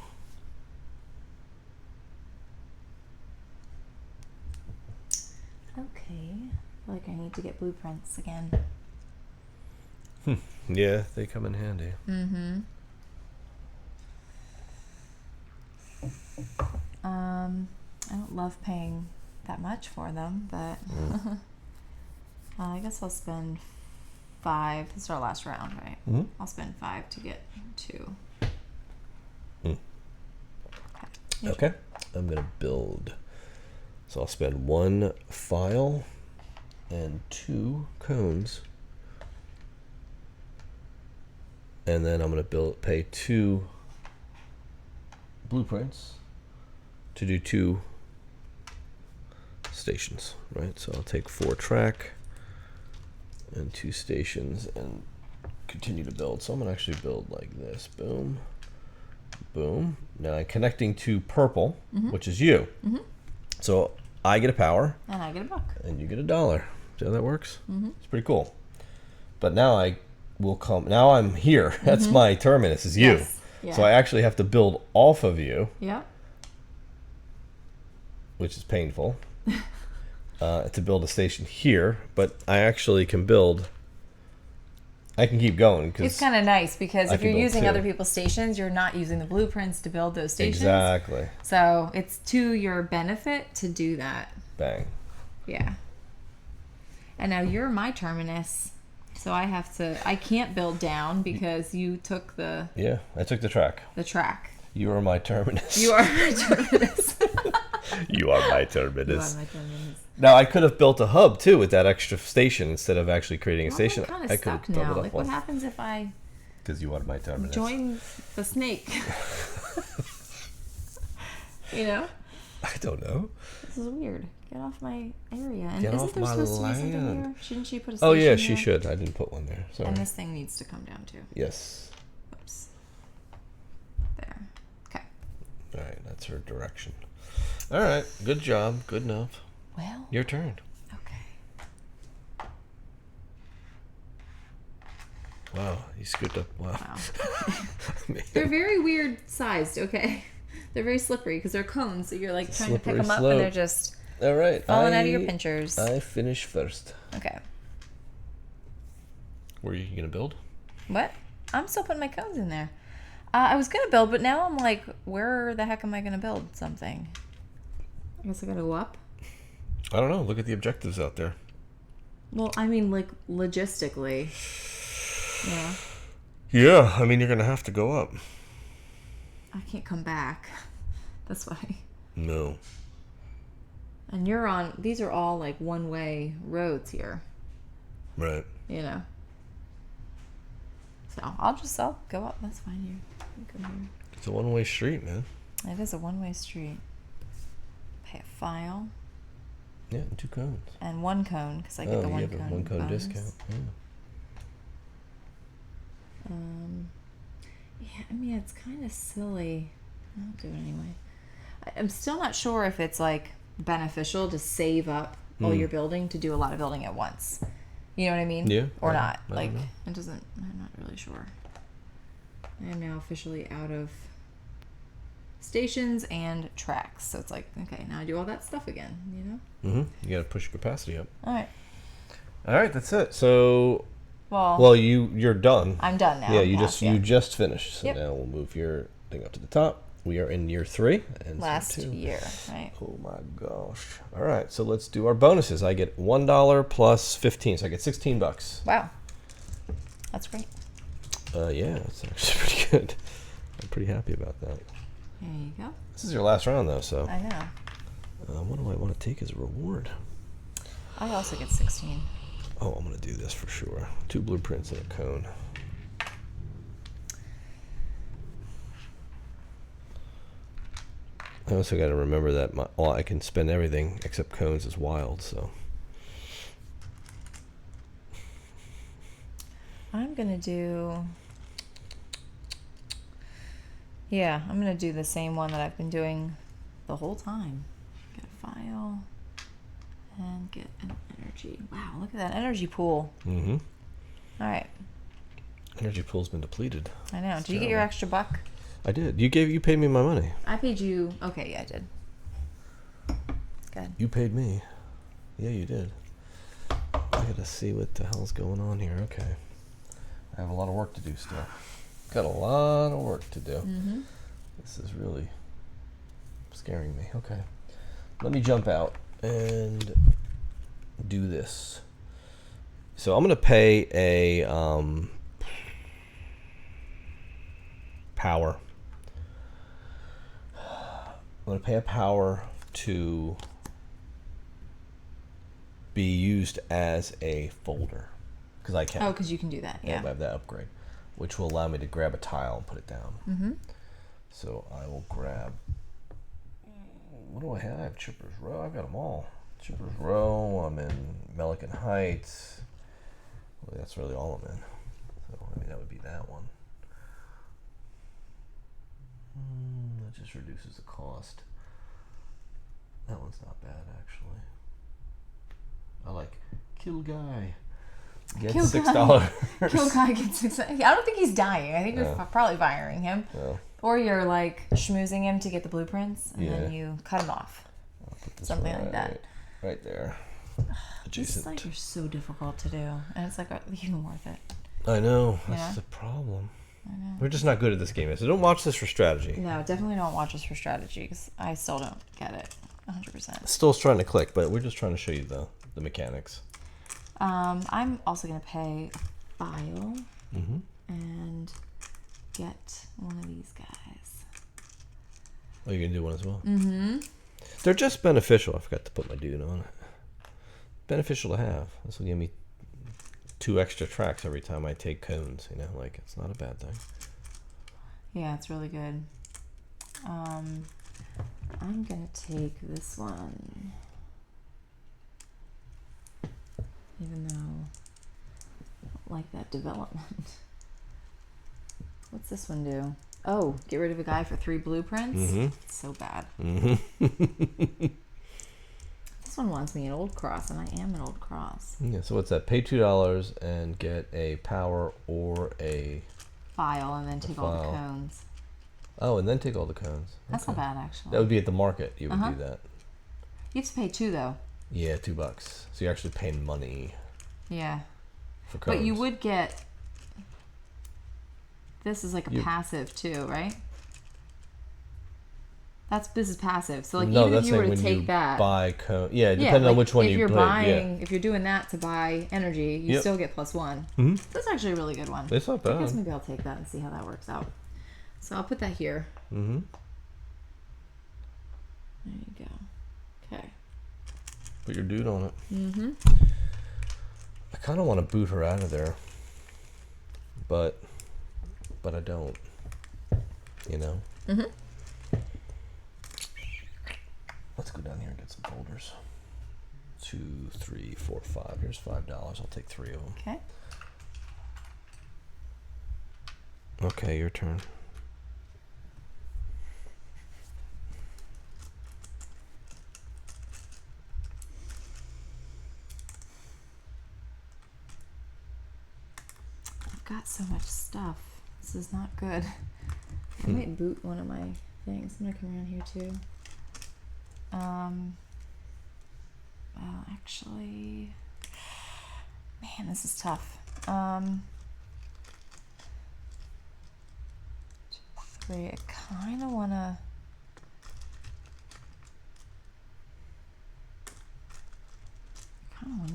Okay. I feel like I need to get blueprints again. Yeah, they come in handy. I don't love paying that much for them, but I guess I'll spend 5. This is our last round, right? I'll spend 5 to get 2. Okay, I'm gonna build. So I'll spend 1 file and 2 cones, and then I'm gonna pay 2 blueprints to do 2 stations, right? So I'll take 4 track and 2 stations and continue to build. So I'm gonna actually build like this. Boom, boom. Now I'm connecting to purple, which is you. So I get a power, And I get $1. and you get $1. See how that works? It's pretty cool. But now I will come. Now I'm here. That's my terminus. Is you. Yes. Yeah. So I actually have to build off of you, Yeah. which is painful. To build a station here, but I actually can build. I can keep going because It's kind of nice because I if can you're build using 2. other people's stations, you're not using the blueprints to build those stations. Exactly. So it's to your benefit to do that. Bang. Yeah. And now you're my terminus, so I can't build down because you took the Yeah, I took the track. track. You are my terminus. You are my terminus. You are my You terminus. are my terminus. Now I could have built a hub too with that extra station instead of actually creating a station. I'm kind I of could have stuck now. doubled up Like, what happens if I because you wanted my Terminus. join the snake? You know? I don't know. This is weird. Get off my area. And Get isn't off there my supposed to be something land. here? Shouldn't she put a station Oh yeah, she here? should. I didn't put one there. Sorry. And this thing needs to come down too. Yes. Oops. There. Okay. All right, that's her direction. All right, good job. Good enough. Well. Your turn. Okay. Wow, you scooped up. Wow. Wow. They're very weird sized, okay? They're very slippery because they're cones, so you're like trying to pick them up and they're just all right, falling out of your pinchers. I finish first. Okay. Were you gonna build? What? I'm still putting my cones in there. I was gonna build, but now I'm like, where the heck am I gonna build something? I guess I gotta go up. I don't know. Look at the objectives out there. Well, I mean, like logistically. Yeah. Yeah, I mean you're gonna have to go up. I can't come back. That's why. No. And you're on. These are all like one-way roads here. Right. You know. So I'll go up. That's fine here. You go here. It's a one-way street, man. It is a one-way street. Pay a file. Yeah, and 2 cones. And 1 cone because I get the you 1 have a cone. 1 cone bonus. discount. Yeah. Yeah, I mean it's kind of silly. I'll do it anyway. I'm still not sure if it's like beneficial to save up all your building to do a lot of building at once. You know what I mean? Yeah. Or not. I Like don't know. it doesn't. I'm not really sure. I am now officially out of stations and tracks, so it's like okay, now I do all that stuff again. You know? Mm-hmm. You got to push your capacity up. All right. All right, that's it. So, Well, you're done. I'm done now. Yeah, Yes, you just finished. So Yep. now we'll move your thing up to the top. We are in year 3 and last so 2. year, right? Oh my gosh! All right, so let's do our bonuses. I get $1 plus 15, so I get $16. Wow, that's great. Yeah, that's actually pretty good. I'm pretty happy about that. There you go. This is your last round, though, so I know. what do I want to take as a reward? I also get 16. Oh, I'm gonna do this for sure. 2 blueprints and a cone. I also got to remember that I can spend everything except cones as wild, so. I'm gonna do. Yeah, I'm gonna do the same one that I've been doing the whole time. Get a file and get an energy. Wow, look at that energy pool. Mm-hmm. All right. Energy pool's been depleted. I know. It's Did you get your terrible. extra buck? I did. You paid me my money. I paid you. Okay, yeah, I did. Good. You paid me. Yeah, you did. I gotta see what the hell's going on here. Okay. I have a lot of work to do still. Got a lot of work to do. Mm-hmm. This is really scaring me. Okay. Let me jump out and do this. So I'm gonna pay a power. I'm going to pay a power to be used as a folder because I can. Oh, because you can do that. I Yeah. have that upgrade, which will allow me to grab a tile and put it down. Mm-hmm. So I will grab. What do I have? I have Chipper's Row. I've got them all. Chipper's Row. I'm in Melican Heights. Well, that's really all I'm in. So I mean that would be that one. That just reduces the cost. That one's not bad, actually. I like Kill Guy. Get Kill $6. Kill guy gets 6. I don't think he's dying. I think you're probably firing him. Well, Or you're like schmoozing him to get the blueprints and then Yeah. you cut him off. I'll put this Something like that. Right there. These Adjacent. sites are so difficult to do. And it's like, are they even worth it? I know. That's Yeah. the problem. I know. We're just not good at this game. So don't watch this for strategy. No, definitely don't watch this for strategy because I still don't get it 100%. Still trying to click, but we're just trying to show you the mechanics. I'm also going to pay a file Mm-hmm. and get one of these guys. Oh, you're going to do one as well? Mm-hmm. They're just beneficial. I forgot to put my dude on it. beneficial to have. This will give me 2 extra tracks every time I take cones. You know, like it's not a bad thing. Yeah, it's really good. I'm gonna take this one, even though I don't like that development. What's this one do? Oh, get rid of a guy for 3 blueprints? Mm-hmm. It's so bad. Mm-hmm. This one wants me an old cross, and I am an old cross. Yeah, so what's that? Pay $2 and get a power or a File, and then take all the cones. Oh, and then take all the cones. That's not bad, actually. That would be at the market. You would do that. You have to pay 2, though. Yeah, $2. So you're actually paying money. Yeah. For cones. But you would get... This is like a passive, too, right? This is passive. So, like, no, even if you were to when take you that... buy cone. Yeah, depending on which one you play. If you're doing that to buy energy, you still get +1. Mm-hmm. That's actually a really good one. It's not bad. I guess maybe I'll take that and see how that works out. So I'll put that here. Mm-hmm. There you go. Okay. Put your dude on it. Mm-hmm. I kind of want to boot her out of there, but I don't. You know. Mm-hmm. Let's go down here and get some boulders. 2, 3, 4, 5. Here's $5. I'll take 3 of them. Okay. Okay, your turn. I've got so much stuff. This is not good. I might boot one of my things. I'm gonna come around here too. Well, actually, man, this is tough. 3. I kind of wanna.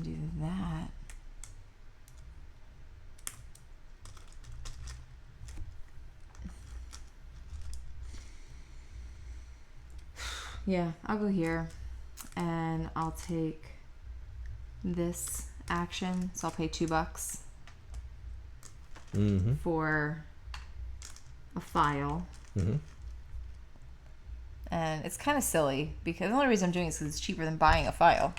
Do that. Yeah, I'll go here and I'll take this action. So I'll pay $2 for a file. Mm-hmm. And it's kind of silly because the only reason I'm doing it is because it's cheaper than buying a file.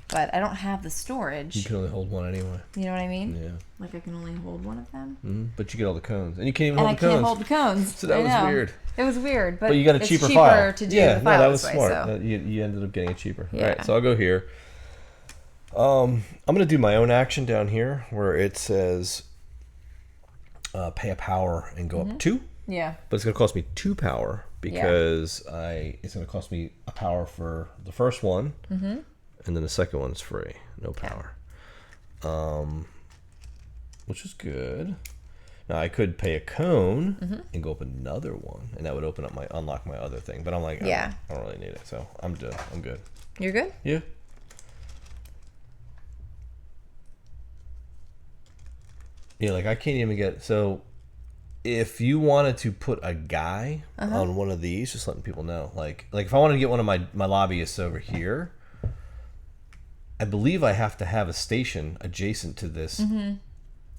But I don't have the storage. You can only hold one anyway. You know what I mean? Yeah. Like I can only hold one of them. Mm-hmm. But you get all the cones, and you can't even And hold the cones. I can't hold the cones. So that was weird. It was weird, but you got a it's cheaper cheaper file. to do the file that was this way, smart. so. You ended up getting it cheaper. Yeah. All right, so I'll go here. I'm gonna do my own action down here where it says pay a power and go up 2. Yeah. But it's gonna cost me 2 power because it's gonna cost me a power for the first one, and then the second one's free, no power. Which is good. Now I could pay a cone and go up another one, and that would unlock my other thing. But I'm like, I don't really need it, so I'm good. You're good? Yeah. Yeah, like I can't even get so. If you wanted to put a guy on one of these, just letting people know, like if I wanted to get one of my lobbyists over here, I believe I have to have a station adjacent to this.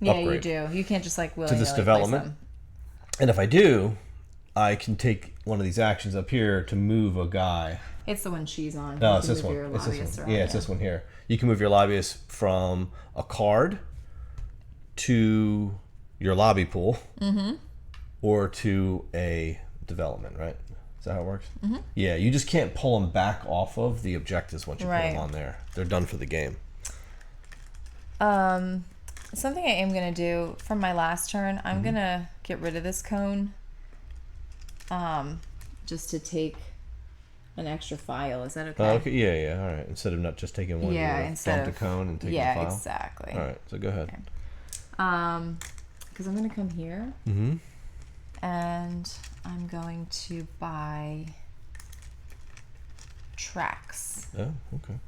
Yeah, upgrade, you do. You can't just like to this development. And if I do, I can take one of these actions up here to move a guy. It's the one she's on. No, it's this one. It's this one. Yeah, it's this one here. You can move your lobbyist from a card to your lobby pool or to a development, right? Is that how it works? Yeah, you just can't pull them back off of the objectives once you put them on there. They're done for the game. Something I am going to do from my last turn, I'm going to get rid of this cone just to take an extra file. Is that okay? Okay, yeah, all right. Instead of not just taking one, dump the cone and take the file. Yeah, exactly. All right, so go ahead. Okay. Because I'm going to come here and I'm going to buy tracks. Oh, okay.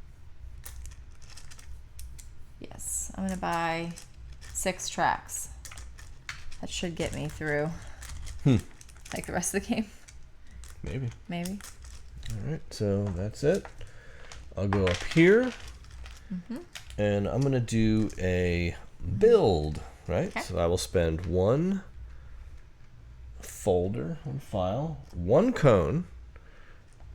Yes, I'm going to buy 6 tracks. That should get me through like the rest of the game. Maybe. Maybe. All right, so that's it. I'll go up here And I'm going to do a build, right? Okay. So I will spend 1 folder, 1 file, 1 cone,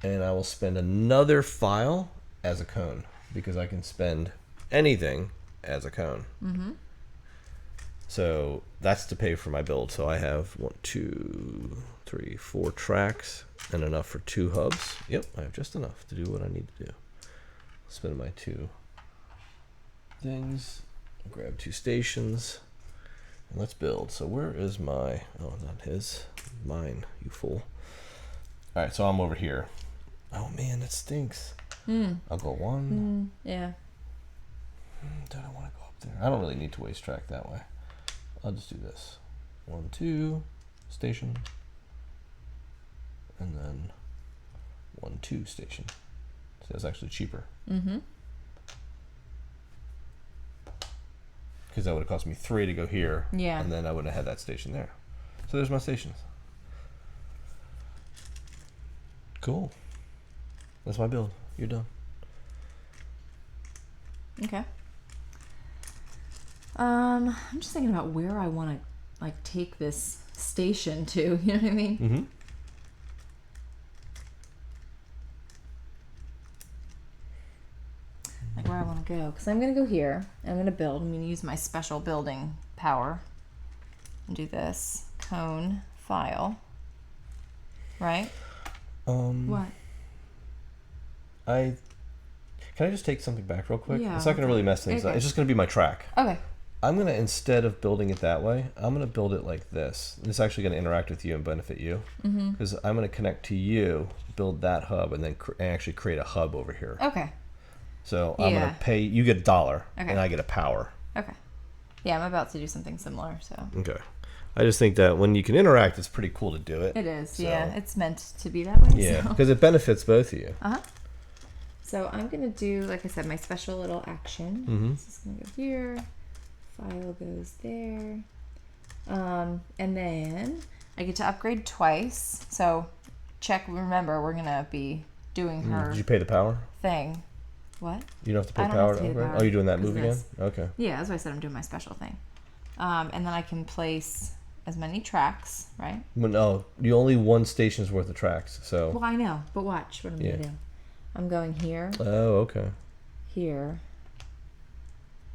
and I will spend another file as a cone because I can spend anything as a cone. So that's to pay for my build. So I have 1, 2, 3, 4 tracks and enough for 2 hubs. Yep, I have just enough to do what I need to do. Spend my 2 things, grab 2 stations, and let's build. So where is my, oh, not his, mine, you fool. All right, so I'm over here. Oh man, that stinks. I'll go 1. Yeah. Don't I want to go up there? I don't really need to waste track that way. I'll just do this. 1, 2, station. And then 1, 2, station. So that's actually cheaper. Because that would have cost me 3 to go here. Yeah. And then I wouldn't have had that station there. So there's my stations. Cool. That's my build. You're done. Okay. I'm just thinking about where I want to like take this station to. You know what I mean? Like where I want to go, because I'm going to go here. And I'm going to build. I'm going to use my special building power and do this cone file. Right? What? Can I just take something back real quick? Yeah. It's not going to really mess things up. Okay. It's just going to be my track. Okay. I'm going to, instead of building it that way, I'm going to build it like this. This is actually going to interact with you and benefit you. Because I'm going to connect to you, build that hub, and then actually create a hub over here. Okay. So I'm going to pay, you get $1, Okay. and I get a power. Okay. Yeah, I'm about to do something similar, so. Okay. I just think that when you can interact, it's pretty cool to do it. It is, So, yeah. It's meant to be that way. Yeah, So. because it benefits both of you. So I'm going to do, like I said, my special little action. This is going to go here. File goes there. And then I get to upgrade twice. So check, remember, we're going to be doing her Did you pay the power? thing. What? You don't have to pay I don't power have to to pay the upgrade? power Oh, you're doing that 'cause move again? this. Okay. Yeah, that's why I said I'm doing my special thing. And then I can place as many tracks, right? Well, no, you only 1 station's worth of tracks, so. Well, I know, but watch what I'm going to do. I'm going here, Oh, okay. here,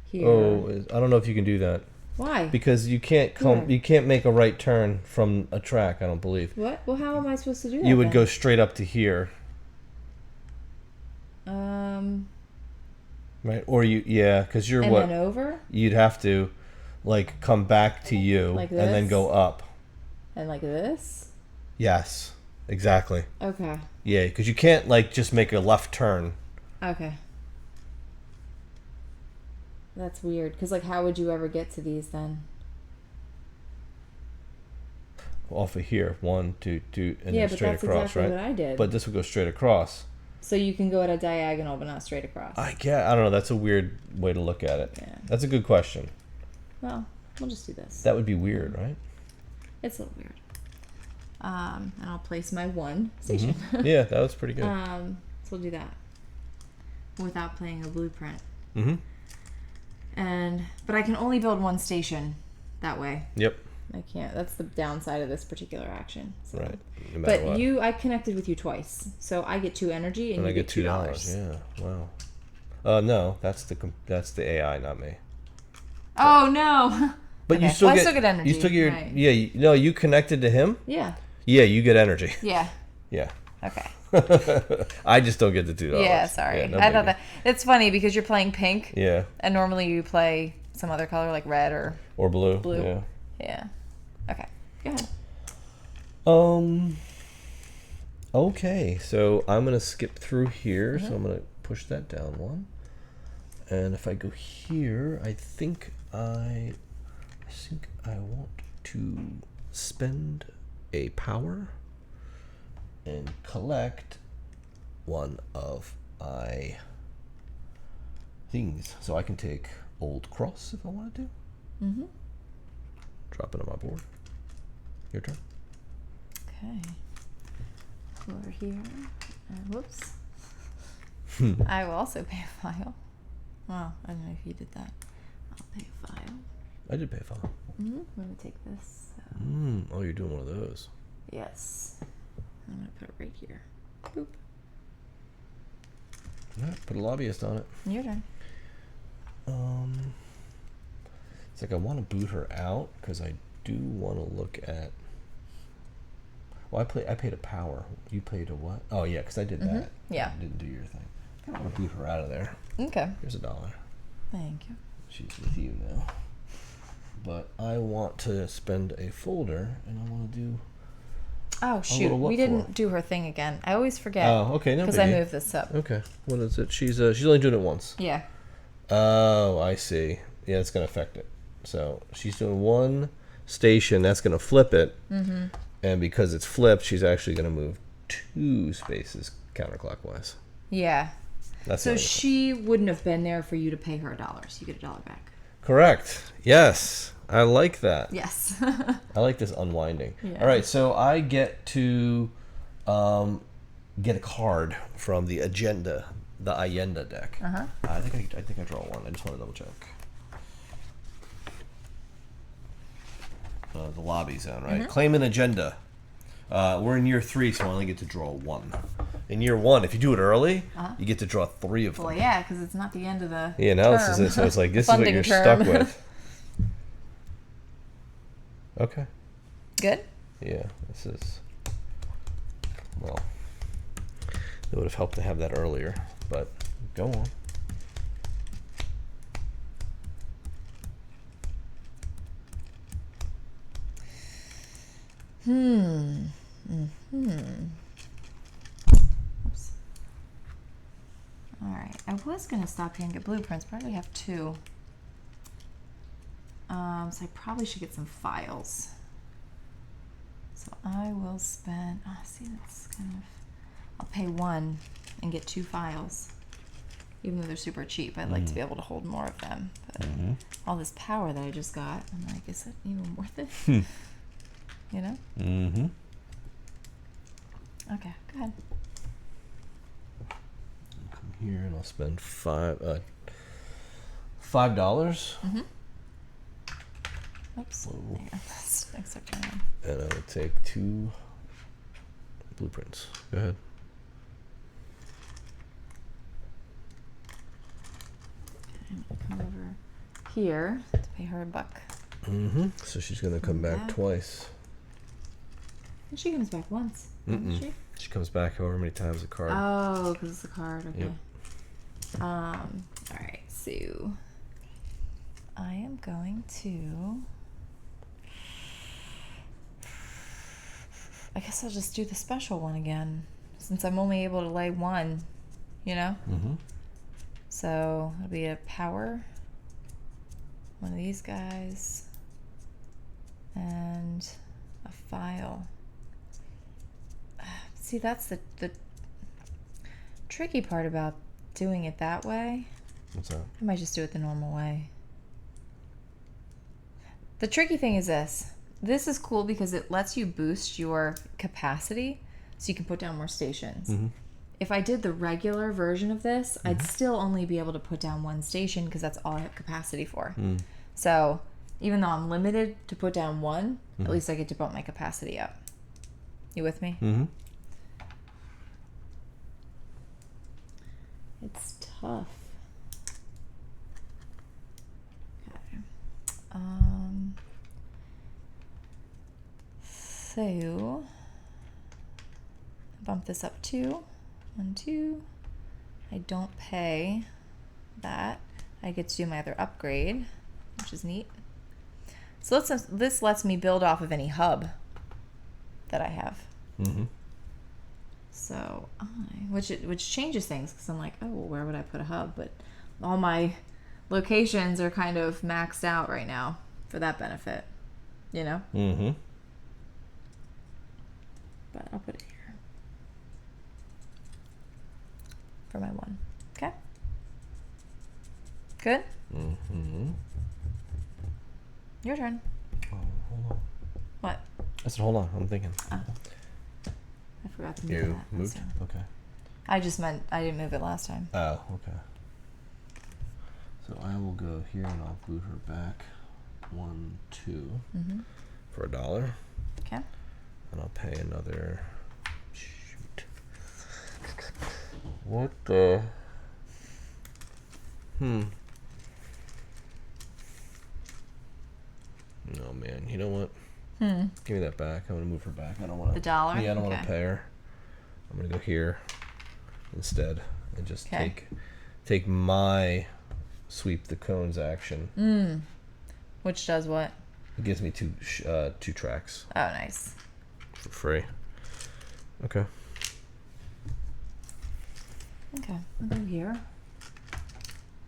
here. Oh, I don't know if you can do that. Why? Because you can't Why? you can't make a right turn from a track, I don't believe. What? Well, how am I supposed to do that? You would then? go straight up to here, right? Or because you're and what? then over, You'd have to, like, come back to you Like and then this? go up. and like this. Yes, exactly. Okay. Yeah, because you can't, like, just make a left turn. Okay. That's weird, because like, how would you ever get to these then? Off of here, 1, 2, 2, and Yeah, then but straight that's across, exactly right? what I did. But this would go straight across. So you can go at a diagonal, but not straight across. I don't know. That's a weird way to look at it. Yeah. That's a good question. Well, we'll just do this. That would be weird, right? It's a little weird. And I'll place my 1 station. Yeah, that was pretty good. So we'll do that without playing a blueprint. But I can only build 1 station that way. Yep. I can't. That's the downside of this particular action. So. Right. No matter But what. I connected with you twice, so I get 2 energy, and you I get $2. Yeah. Wow. No, that's the AI, not me. Oh no! But Okay. you still Well, I get still get energy, You still get right. no. You connected to him. Yeah. Yeah, you get energy. Yeah. Yeah. Okay. I just don't get the $2. Yeah. Sorry. no I thought biggie. that it's funny because you're playing pink, Yeah. and normally you play some other color like red or Or blue. blue. Yeah. Yeah. Okay. Go ahead. Okay, so I'm gonna skip through here. So I'm gonna push that down 1, and if I go here, I think I want to spend a power and collect 1 of my things, so I can take Old Cross if I wanted to. Drop it on my board. Your turn. Okay. Over here. Whoops. I will also pay a file. Well, I don't know if you did that. I'll pay a file. I did pay a file. I'm going to take this. Oh, you're doing one of those. Yes. I'm going to put it right here. Boop. Yeah, put a lobbyist on it. Your turn. It's like I want to boot her out because I do want to look at. Well, I paid a power. You paid a what? Oh yeah, because I did that. Yeah. You didn't do your thing. I want to boot her out of there. Okay. Here's $1. Thank you. She's with you now. But I want to spend a folder, and I want to do. Oh shoot, we didn't do her thing again. I always forget. Oh, okay, no. Because I moved this up. Okay, what is it? She's only doing it once. Yeah. Oh, I see. Yeah, it's gonna affect it. So she's doing one station. That's gonna flip it. Mm-hmm. And because it's flipped, she's actually gonna move 2 spaces counterclockwise. Yeah. That's so she wouldn't have been there for you to pay her $1. So you get $1 back. Correct. Yes, I like that. Yes. I like this unwinding. Yeah. All right, so I get to get a card from the Allenda deck. Uh-huh. I think I draw one. I just want to double check. The lobby zone, right? Mm-hmm. Claim an agenda. We're in year 3, so I only get to draw 1. In year 1, if you do it early, you get to draw 3 of them. Well, yeah, because it's not the end of the Yeah, now term. this is it. So it's like this is what you're stuck with. Okay. Good? Yeah, this is. Well, it would have helped to have that earlier, but go on. Oops. Alright, I was going to stop here and get blueprints, but I already have 2. So I probably should get some files. So I will spend, see, that's kind of, I'll pay 1 and get 2 files. Even though they're super cheap, I'd like to be able to hold more of them. But all this power that I just got, I'm like, is it even worth it? You know? Mm-hmm. Okay, go ahead. I'll come here and I'll spend $5. Mm-hmm. Oops. Whoa. There you go. That's next turn. And I will take 2 blueprints. Go ahead. And we'll come over here to pay her $1. Mm-hmm. So she's gonna come back twice. And she comes back once, doesn't she? She comes back however many times a card. Oh, because it's a card. Okay. Yep. All right. So I am going to. I guess I'll just do the special one again, since I'm only able to lay 1. You know. Mm-hmm. So it'll be a power. One of these guys. And a file. See, that's the tricky part about doing it that way. What's that? I might just do it the normal way. The tricky thing is this. This is cool because it lets you boost your capacity so you can put down more stations. Mm-hmm. If I did the regular version of this, I'd still only be able to put down 1 station because that's all I have capacity for. So even though I'm limited to put down 1, at least I get to bump my capacity up. You with me? Mm-hmm. It's tough. Okay. So bump this up 2. 1, 2. I don't pay that. I get to do my other upgrade, which is neat. So this lets me build off of any hub that I have. Mm-hmm. So which changes things because I'm like, oh, well, where would I put a hub? But all my locations are kind of maxed out right now for that benefit, you know. Mm-hmm. But I'll put it here for my 1. Okay. Good. Mm-hmm. Your turn. Oh, hold on. What? I said, hold on. I'm thinking. Oh. I forgot to move You that. moved? Okay. I just meant I didn't move it last time. Oh, okay. So I will go here and I'll boot her back 1, 2 for $1. Okay. And I'll pay another. Shoot. What the? No, man. You know what? Give me that back. I'm gonna move her back. I don't want to. The $1? Yeah, I don't want to pay her. I'm gonna go here instead and just take my sweep the cones action. Which does what? It gives me two tracks Oh, nice. for free. Okay. Okay, I'll go here.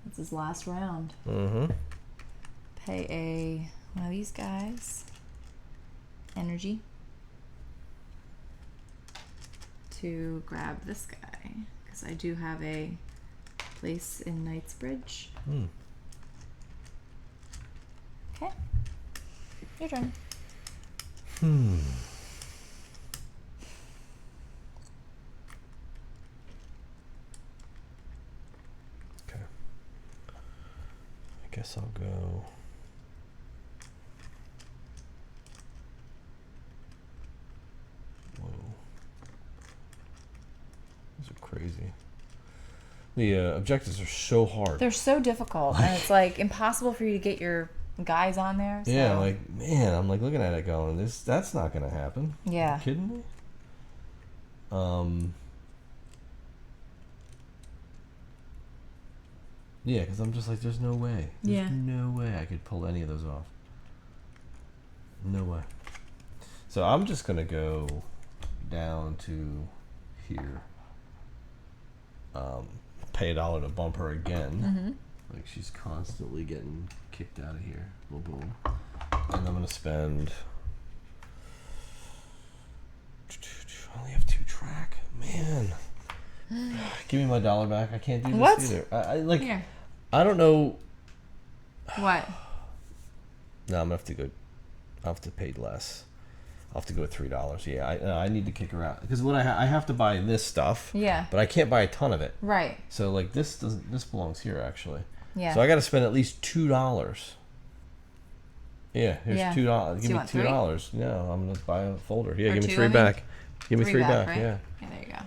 It's his last round. Pay one of these guys energy to grab this guy because I do have a place in Knightsbridge. Okay, your turn. Okay. I guess I'll go. Whoa. These are crazy. The objectives are so hard. They're so difficult, and it's like impossible for you to get your guys on there. So. Yeah, like, man, I'm like looking at it going, that's not gonna happen. Yeah. Are you kidding me? Yeah, because I'm just like, there's no way. There's no way I could pull any of those off. No way. So I'm just gonna go down to here. Pay $1 to bump her again. Like she's constantly getting kicked out of here. Boom, boom. And I'm gonna spend. I only have 2 track. Man, give me my $1 back. I can't do this What? either. I like. Here. I don't know. What? No, I'm gonna have to go. I'll have to pay less. I'll have to go with $3. Yeah, I need to kick her out because what I have to buy this stuff. Yeah. But I can't buy a ton of it. Right. So like this belongs here actually. Yeah. So I got to spend at least $2. Yeah, here's $2. Give me $2. No, I'm gonna buy a folder. Yeah, Or give me 2, 3 I mean? back. Give me 3 back. right? Yeah. Yeah, there you go.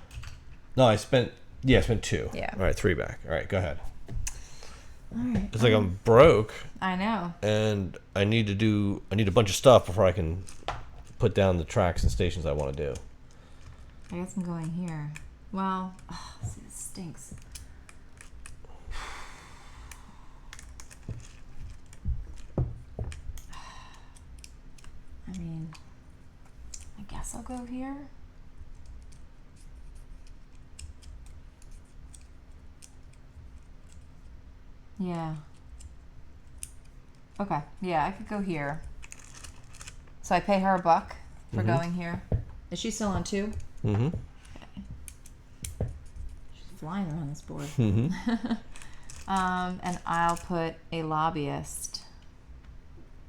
No, I spent 2. Yeah. All right, 3 back. All right, go ahead. All right. It's like I'm broke I know. and I need a bunch of stuff before I can put down the tracks and stations I want to do. I guess I'm going here. Well, see, this stinks. I mean, I guess I'll go here. Yeah. Okay. Yeah, I could go here. So I pay her $1 for going here. Is she still on 2? Mm-hmm. Okay. She's flying around this board. Mm-hmm. And I'll put a lobbyist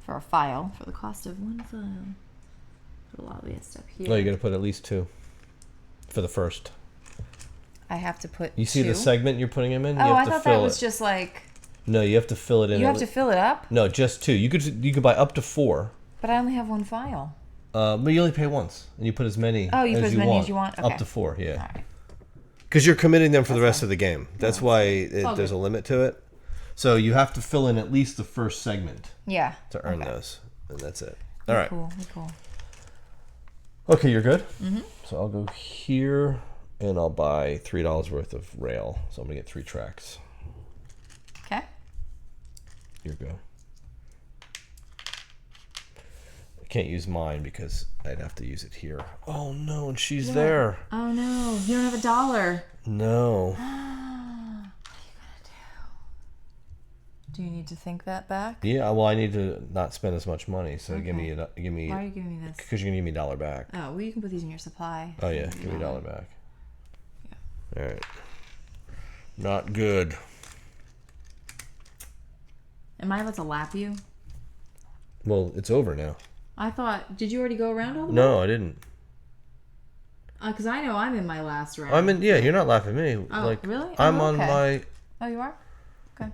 for a file for the cost of 1 file. Put a lobbyist up here. No, you got to put at least 2 for the first. I have to put. You see 2? the segment you're putting him in? Oh, You I have to thought fill that was it. just like. No, you have to fill it in. You have to fill it up, No, just 2. You could buy up to 4. but I only have 1 file. But you only pay once, and you put as many. Oh, you put as many as you want? Okay. Up to 4, yeah. All right. Because you're committing them for the rest of the game. That's why all there's good. a limit to it. So you have to fill in at least the first segment Yeah. to earn Okay. those, and that's it. All right. Cool. Cool. Okay, you're good. So I'll go here, and I'll buy $3 worth of rail. So I'm gonna get 3 tracks. Okay. Here we go. I can't use mine because I'd have to use it here. Oh no, and she's there. Oh no, you don't have $1. No. What are you gonna do? Do you need to think that back? Yeah, well, I need to not spend as much money. So give me. Why are you giving me this? Because you're gonna give me $1 back. Oh, well, you can put these in your supply. Oh yeah, give me $1 back. Yeah. All right. Not good. Am I about to lap you? Well, it's over now. I thought. Did you already go around all the way? No, I didn't. Because I know I'm in my last round. I'm in. Yeah, you're not laughing at me. Oh, like really? I'm Oh, on okay. my. Oh, you are? Okay.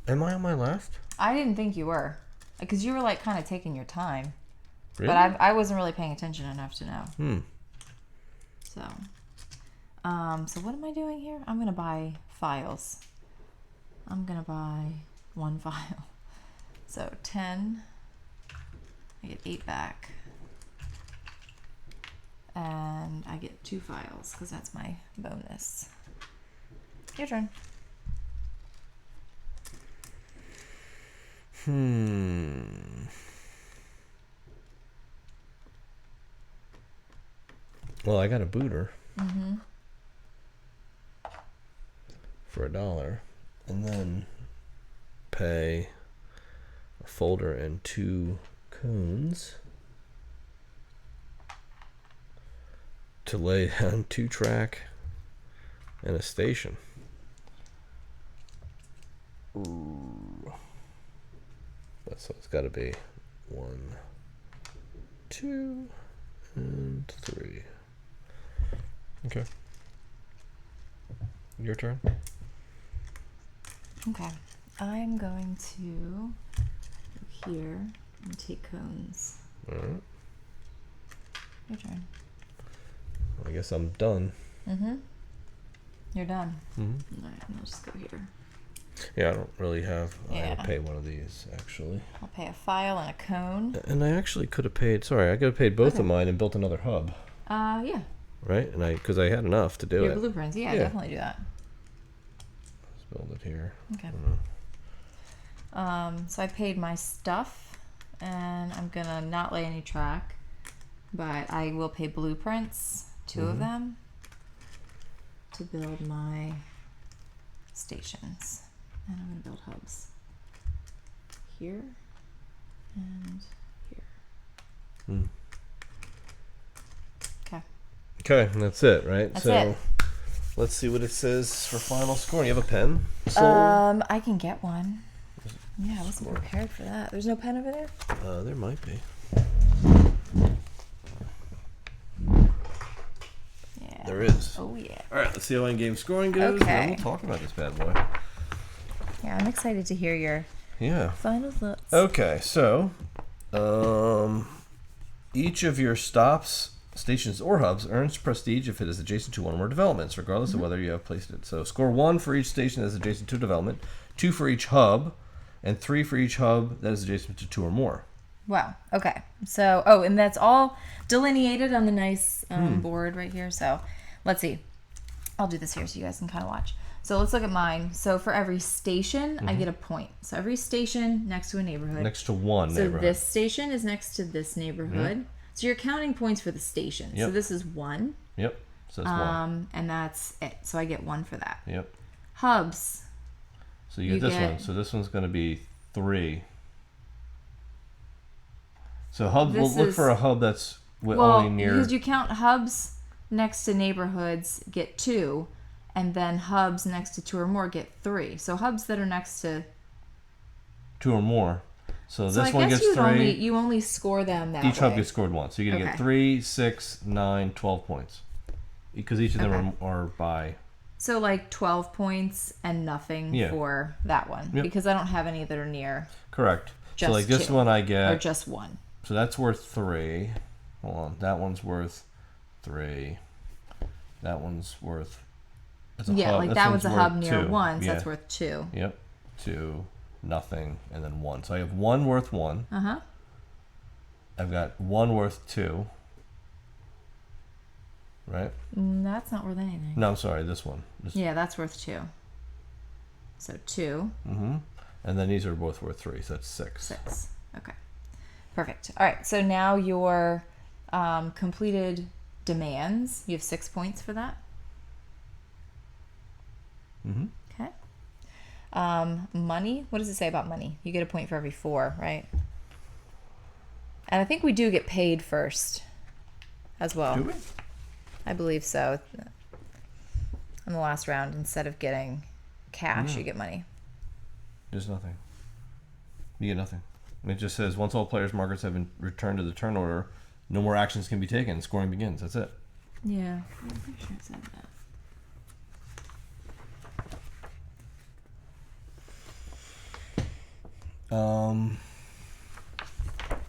Am I on my last? I didn't think you were. Because you were like kind of taking your time. Really? But I wasn't really paying attention enough to know. So, so what am I doing here? I'm going to buy files. I'm going to buy 1 file. So 10. I get 8 back. And I get 2 files because that's my bonus. Your turn. Well, I got a booter. For $1. And then pay a folder and 2 cones to lay down 2 track and a station. Ooh. So it's got to be 1, 2, and 3. Okay. Your turn. Okay. I'm going to go here and take cones. All right. Your turn. I guess I'm done. You're done. Mm-hmm. All right, I'll just go here. Yeah, I don't really have. Yeah. I'll pay one of these actually. I'll pay a file and a cone. And I actually could have paid. Sorry, I could have paid both of mine and built another hub. Yeah. Right, and because I had enough to do Your it. blueprints. Yeah, definitely do that. Let's build it here. Okay. So I paid my stuff, and I'm gonna not lay any track, but I will pay blueprints, 2 of them, to build my stations. And I'm gonna build hubs here and here. Okay. Okay, and that's it, right? That's so it. Let's see what it says for final score. You have a pen? I can get one. Yeah, I wasn't prepared for that. There's no pen over there? There might be. Yeah. There is. Oh, yeah. All right, let's see how in-game scoring goes. Okay. And then we'll talk about this bad boy. Yeah, I'm excited to hear your final thoughts. Okay, so each of your stops, stations, or hubs earns prestige if it is adjacent to one or more developments, regardless of whether you have placed it. So score 1 for each station that is adjacent to a development, 2 for each hub, and 3 for each hub that is adjacent to 2 or more. Wow. Okay. So, and that's all delineated on the nice board right here. So, let's see. I'll do this here so you guys can kind of watch. So, let's look at mine. So, for every station, I get a point. So, every station next to a neighborhood. Next to one neighborhood. So, this station is next to this neighborhood. So, you're counting points for the station. Yep. So, this is 1. Yep. So, that's 1. And that's it. So, I get 1 for that. Yep. Hubs. So, you get this one. So, this one's going to be 3. So hub, we'll look for a hub that's only near. Because you count hubs next to neighborhoods get 2, and then hubs next to 2 or more get 3. So hubs that are next to 2 or more. So this I one guess gets 3. You only score them that Each way. hub gets scored once. So you're gonna get 3, 6, 9, 12 points, because each of them are by. So like 12 points and nothing for that one because I don't have any that are near. Correct. Just so like this 2, one I get. or just 1. So that's worth 3. Hold on. That one's worth 3. That one's worth. That's a hub. Like this that one's a hub near 2. 1, so that's worth 2. Yep. 2, nothing, and then 1. So I have 1 worth 1. I've got 1 worth 2. Right? That's not worth anything. No, I'm sorry. This one. Yeah, that's worth 2. So 2. And then these are both worth 3, so that's 6. 6. Okay. Perfect. All right. So now your completed demands. You have 6 points for that. Okay. Money. What does it say about money? You get a point for every 4, right? And I think we do get paid first as well. Do we? I believe so. On the last round, instead of getting cash, you get money. There's nothing. You get nothing. It just says once all players' markers have been returned to the turn order, no more actions can be taken. Scoring begins. That's it. Yeah, I'm pretty sure it said that.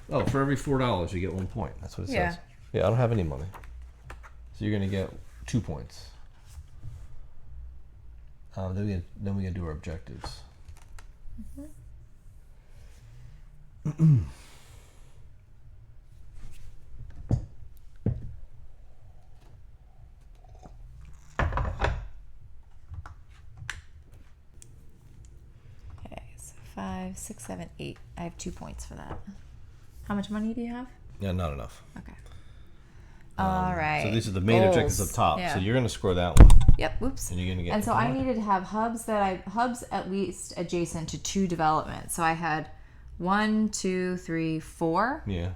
Oh, for every $4, you get 1 point. That's what it says. Yeah, I don't have any money. So you're going to get 2 points. Then we can do our objectives. Okay, so 5, 6, 7, 8. I have 2 points for that. How much money do you have? Yeah, not enough. Okay. All right. So these are the main objectives up top. Yeah. So you're going to score that one. Yep. Whoops. And you're going to get. And so I needed to have hubs at least adjacent to 2 developments. So I had 1, 2, 3, 4. Yeah.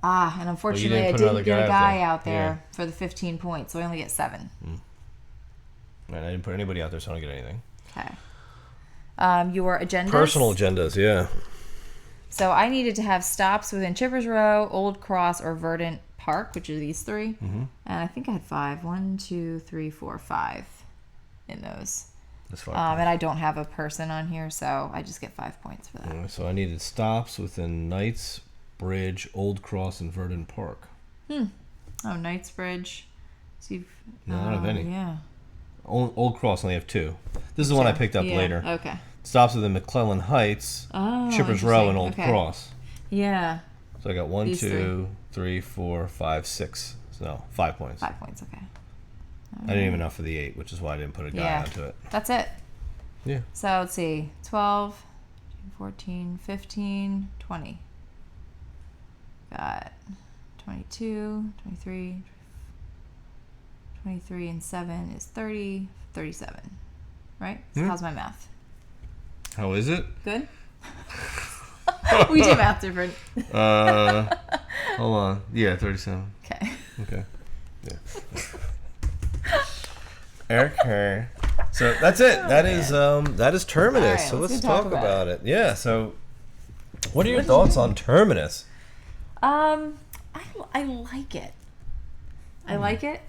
And unfortunately I didn't get a guy out there Yeah. for the 15 points, so I only get 7. Right, I didn't put anybody out there, so I don't get anything. Okay. Your agendas. Personal agendas, yeah. So I needed to have stops within Chippers Row, Old Cross, or Verdant Park, which are these 3. Mm-hmm. And I think I had 5. 1, 2, 3, 4, 5 in those. That's 5 And I don't have a person on here, so I just get 5 points for that. So I needed stops within Knights, Bridge, Old Cross, and Verdant Park. Oh, Knightsbridge. So you've, No, I don't have any. Yeah. Old Cross only have 2. This is the one I picked up later. Okay. Stops within McClellan Heights, Oh, Chippers Row, and Old interesting. Okay. Cross. Yeah. So I got 1, These 2, 3, 4, 5, 6. So 5 points. 5 points, okay. I didn't even know for the 8, which is why I didn't put a guy onto it. That's it. Yeah. So let's see. 12, 14, 15, 20. Got 22, 23. 23 and 7 is 30, 37. Right? So how's my math? How is it? Good? We do math different. Hold on. Yeah, 37. Okay. Okay. Yeah. Okay. So that's it. That is Terminus. All right, so let's let's talk talk about about it. Yeah. So, what are your thoughts on Terminus? I like it. I like it.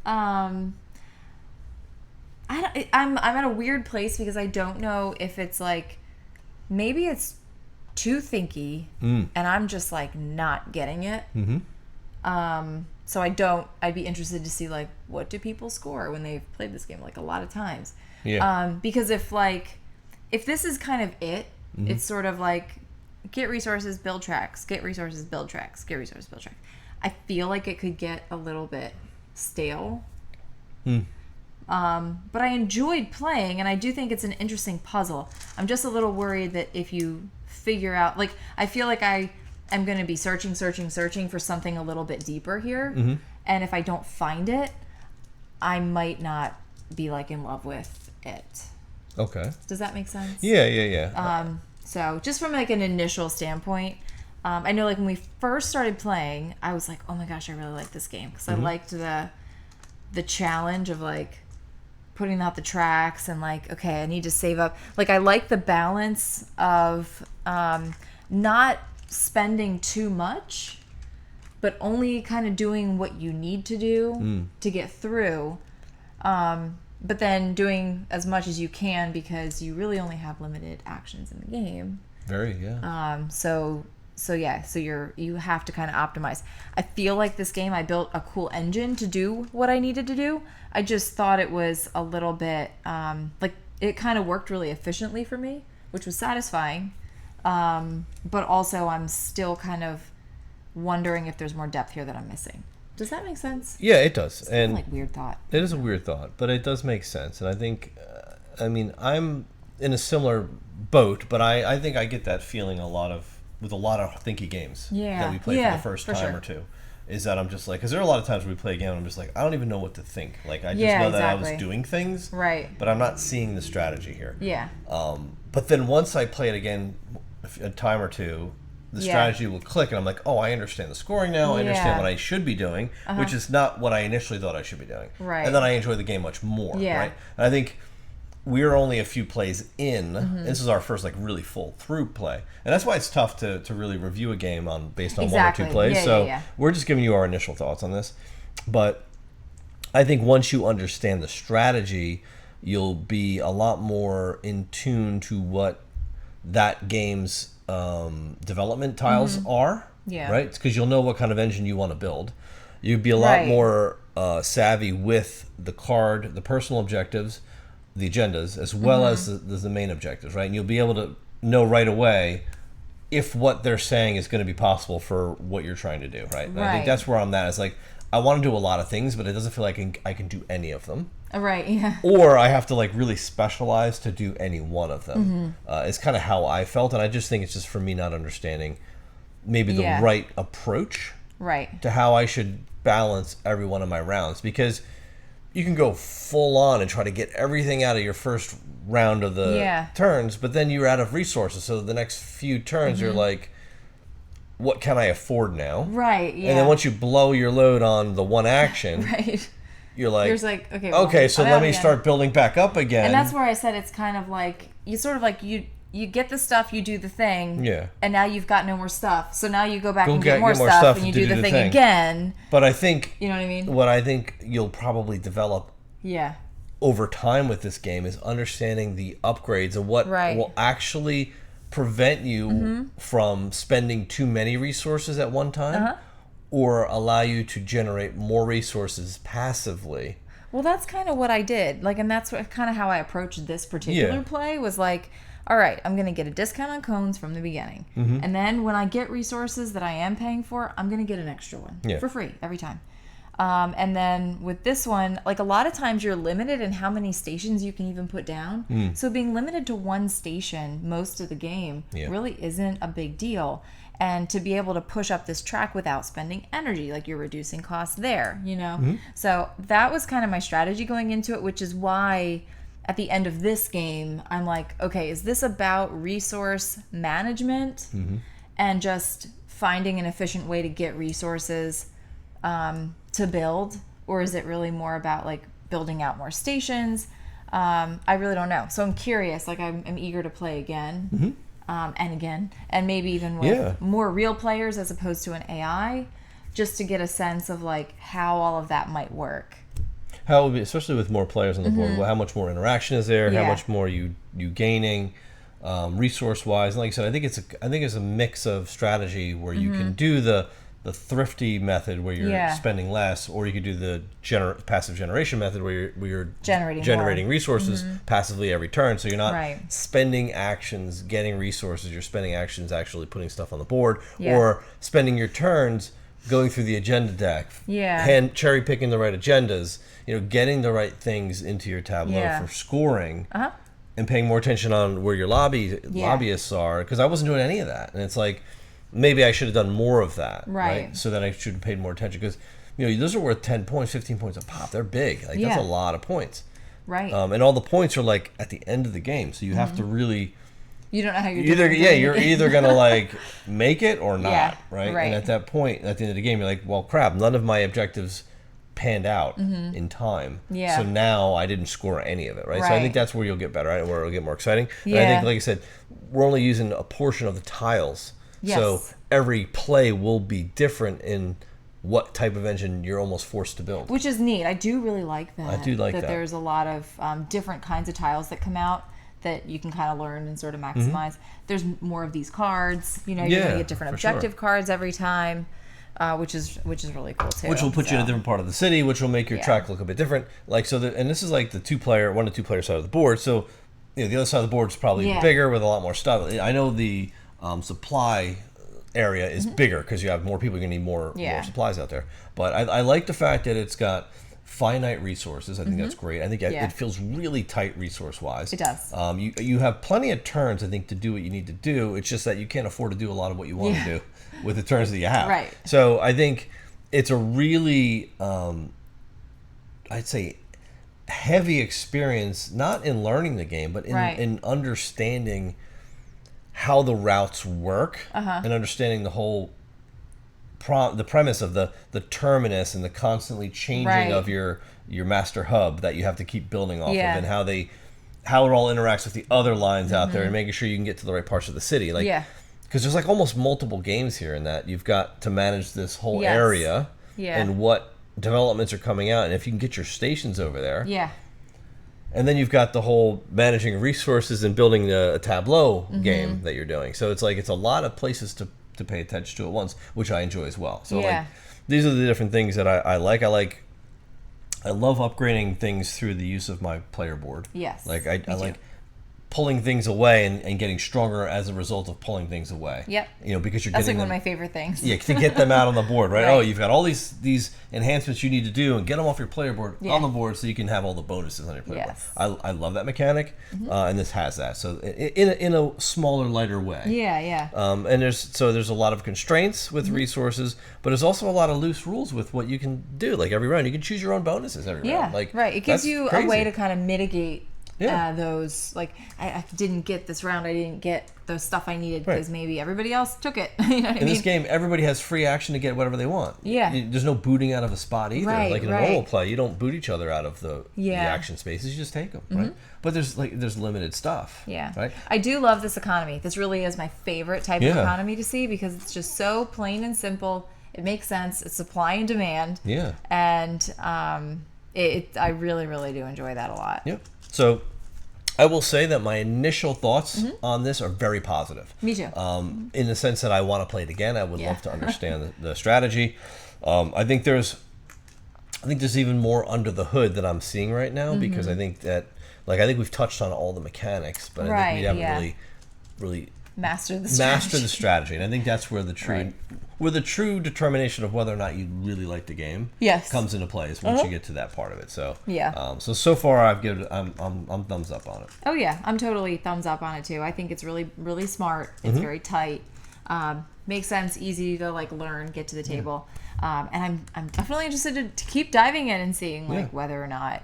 I'm at a weird place because I don't know if it's like maybe it's too thinky and I'm just like not getting it. So I'd be interested to see like what do people score when they've played this game like a lot of times. Because if this is kind of it's sort of like get resources, build tracks, get resources, build tracks, get resources, build tracks. I feel like it could get a little bit stale. But I enjoyed playing, and I do think it's an interesting puzzle. I'm just a little worried that if you figure out, like, I feel like I am going to be searching for something a little bit deeper here. And if I don't find it, I might not be, like, in love with it. Okay. Does that make sense? Yeah. So just from, like, an initial standpoint, I know, like, when we first started playing, I was like, oh my gosh, I really like this game. Because I liked the challenge of, like, putting out the tracks and, like, okay, I need to save up. Like, I like the balance of not spending too much, but only kind of doing what you need to do to get through. But then doing as much as you can because you really only have limited actions in the game. So you have to kind of optimize. I feel like this game, I built a cool engine to do what I needed to do. I just thought it was a little bit like it kind of worked really efficiently for me, which was satisfying. But also I'm still kind of wondering if there's more depth here that I'm missing. Does that make sense? Yeah, it does. It's and like weird thought. It is a weird thought, but it does make sense. And I think, I'm in a similar boat, but I think I get that feeling with a lot of thinky games that we play for the first time or two. Is that I'm just like, because there are a lot of times we play a game and I'm just like, I don't even know what to think. Like, I just know that I was doing things, right? But I'm not seeing the strategy here. Yeah. But then once I play it again a time or two, the strategy will click and I'm like, oh, I understand the scoring now. I understand what I should be this which is not what I initially thought I should be doing. Right. And then I enjoy the game much more. Right. And I think we're only a few plays in. This is our first like really full through play, and that's why it's tough to really review a game based on one or two plays. We're just giving you our initial thoughts on this, but I think once you understand the strategy, you'll be a lot more in tune to what that game's development tiles are. Yeah. Right? Because you'll know what kind of engine you want to build. You'd be a lot more savvy with the personal objectives, the agendas, as well as the main objectives, right? And you'll be able to know right away if what they're saying is going to be possible for what you're trying to do, right? And I think that's where I'm at. It's like, I want to do a lot of things, but it doesn't feel like I can do any of them. Right, yeah. Or I have to like really specialize to do any one of them. It's kind of how I felt, and I just think it's just for me not understanding maybe the right approach to how I should balance every one of my rounds, because you can go full on and try to get everything out of your first round of the turns, but then you're out of resources. So the next few turns you're like, what can I afford now? Right, yeah. And then once you blow your load on the one action, you're like, okay, so let me start building back up again. And that's where I said it's kind of like, you sort of like, you get the stuff, you do the thing, and now you've got no more stuff. So now you go back and get more stuff, and you do the thing again. But I think, you know what I mean? What I think you'll probably develop over time with this game is understanding the upgrades and what will actually prevent you from spending too many resources at one time, or allow you to generate more resources passively. Well, that's kind of what I did. Like, and that's kind of how I approached this particular play, was like, all right, I'm going to get a discount on cones from the beginning. And then when I get resources that I am paying for, I'm going to get an extra one for free every time. And then with this one, like a lot of times you're limited in how many stations you can even put down. So being limited to one station most of the game really isn't a big deal. And to be able to push up this track without spending energy, like you're reducing costs there, you know? So that was kind of my strategy going into it, which is why at the end of this game, I'm like, okay, is this about resource management and just finding an efficient way to get resources to build? Or is it really more about like building out more stations? I really don't know. So I'm curious, like I'm eager to play again and again, and maybe even with more real players as opposed to an AI, just to get a sense of like how all of that might work. How it would be, especially with more players on the board, well, how much more interaction is there? How much more you gaining, resource wise? And like I said, I think it's a mix of strategy where you can do the thrifty method where you're spending less, or you could do the passive generation method where you're generating resources passively every turn. So you're not spending actions getting resources. You're spending actions actually putting stuff on the board, or spending your turns going through the agenda deck, cherry picking the right agendas, getting the right things into your tableau for scoring, and paying more attention on where your lobbyists are, because I wasn't doing any of that. And it's like, maybe I should have done more of that, right? So then I should have paid more attention, because those are worth 10 points, 15 points a pop. They're big. Like that's a lot of points. Right. And all the points are like at the end of the game, so you have to really. You don't know how you're you're either gonna like make it or not, right? And at that point, at the end of the game, you're like, well, crap, none of my objectives panned out in time. So now I didn't score any of it, right? So I think that's where you'll get better, right? Where it'll get more exciting. And I think, like I said, we're only using a portion of the tiles. So every play will be different in what type of engine you're almost forced to build. Which is neat. I do really like that. I do like that. That there's a lot of different kinds of tiles that come out that you can kind of learn and sort of maximize. There's more of these cards. You're going to get different objective cards every time, which is really cool too. Which will put you in a different part of the city, which will make your track look a bit different. Like and this is like the 1 to 2 player side of the board. So the other side of the board is probably bigger with a lot more stuff. I know the supply area is bigger because you have more people. You're gonna need more supplies out there. But I like the fact that it's got finite resources. I think that's great. I think it feels really tight resource wise. It does. You have plenty of turns, I think, to do what you need to do. It's just that you can't afford to do a lot of what you want to do with the turns that you have. Right. So I think it's a really I'd say heavy experience, not in learning the game, but in understanding how the routes work and understanding the whole the premise of the terminus and the constantly changing of your master hub that you have to keep building off of, and how it all interacts with the other lines out there, and making sure you can get to the right parts of the city. Like, because there's like almost multiple games here in that you've got to manage this whole area and what developments are coming out, and if you can get your stations over there, And then you've got the whole managing resources and building a tableau game that you're doing. So it's a lot of places to pay attention to at once, which I enjoy as well. So these are the different things that I like. I love upgrading things through the use of my player board. Yes. I like pulling things away and getting stronger as a result of pulling things away. Yep. Because you're That's getting one of them, my favorite things. Yeah, to get them out on the board, right? Right. Oh, you've got all these enhancements you need to do, and get them off your player board on the board so you can have all the bonuses on your player board. I love that mechanic, and this has that. So in a smaller, lighter way. Yeah. And there's a lot of constraints with resources, but there's also a lot of loose rules with what you can do. Like every round, you can choose your own bonuses every round. Like, right. It gives you a way to kind of mitigate those, like, I didn't get this round, I didn't get the stuff I needed because maybe everybody else took it. You know what I mean? In this game, everybody has free action to get whatever they want. Yeah. There's no booting out of a spot either. Right, like in a normal play, you don't boot each other out of the action spaces. You just take them, right? But there's limited stuff. Yeah. Right? I do love this economy. This really is my favorite type of economy to see because it's just so plain and simple. It makes sense. It's supply and demand. Yeah. And I really, really do enjoy that a lot. Yep. So I will say that my initial thoughts on this are very positive. Me too. In the sense that I want to play it again. I would love to understand the strategy. I think there's even more under the hood that I'm seeing right now because I think that I think we've touched on all the mechanics, but I think we haven't really master the strategy. And I think that's where the true determination of whether or not you really like the game comes into play is once you get to that part of it. So so far I'm thumbs up on it. Oh yeah, I'm totally thumbs up on it too. I think it's really, really smart. It's very tight. Makes sense, easy to learn, get to the table. And I'm definitely interested to keep diving in and seeing whether or not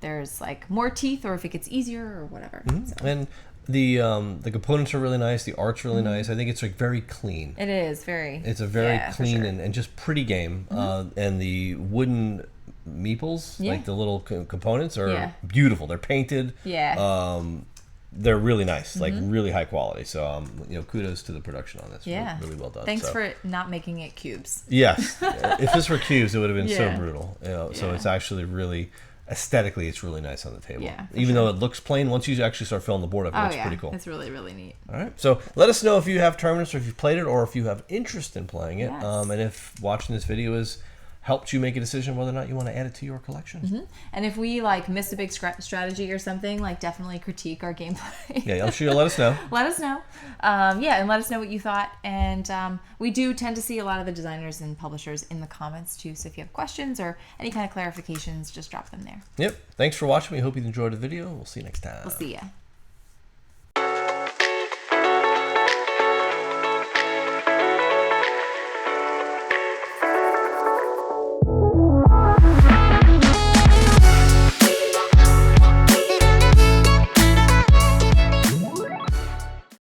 there's more teeth or if it gets easier or whatever. So. And the components are really nice. The art's really nice. I think it's very clean. It is very. It's a very clean and just pretty game. And the wooden meeples, the little components, are beautiful. They're painted. Yeah. They're really nice, really high quality. So kudos to the production on this. Yeah. Really well done. Thanks for not making it cubes. Yes. If this were cubes, it would have been so brutal. So it's actually really. Aesthetically, it's really nice on the table. Yeah, even though it looks plain, once you actually start filling the board up, it looks pretty cool. It's really, really neat. All right, so let us know if you have Terminus or if you've played it or if you have interest in playing it. Yes. And if watching this video has helped you make a decision whether or not you want to add it to your collection. And if we missed a big strategy or something, definitely critique our gameplay. Yeah, I'm sure you'll let us know. Let us know. And let us know what you thought. And we do tend to see a lot of the designers and publishers in the comments too. So if you have questions or any kind of clarifications, just drop them there. Yep. Thanks for watching. We hope you enjoyed the video. We'll see you next time. We'll see ya.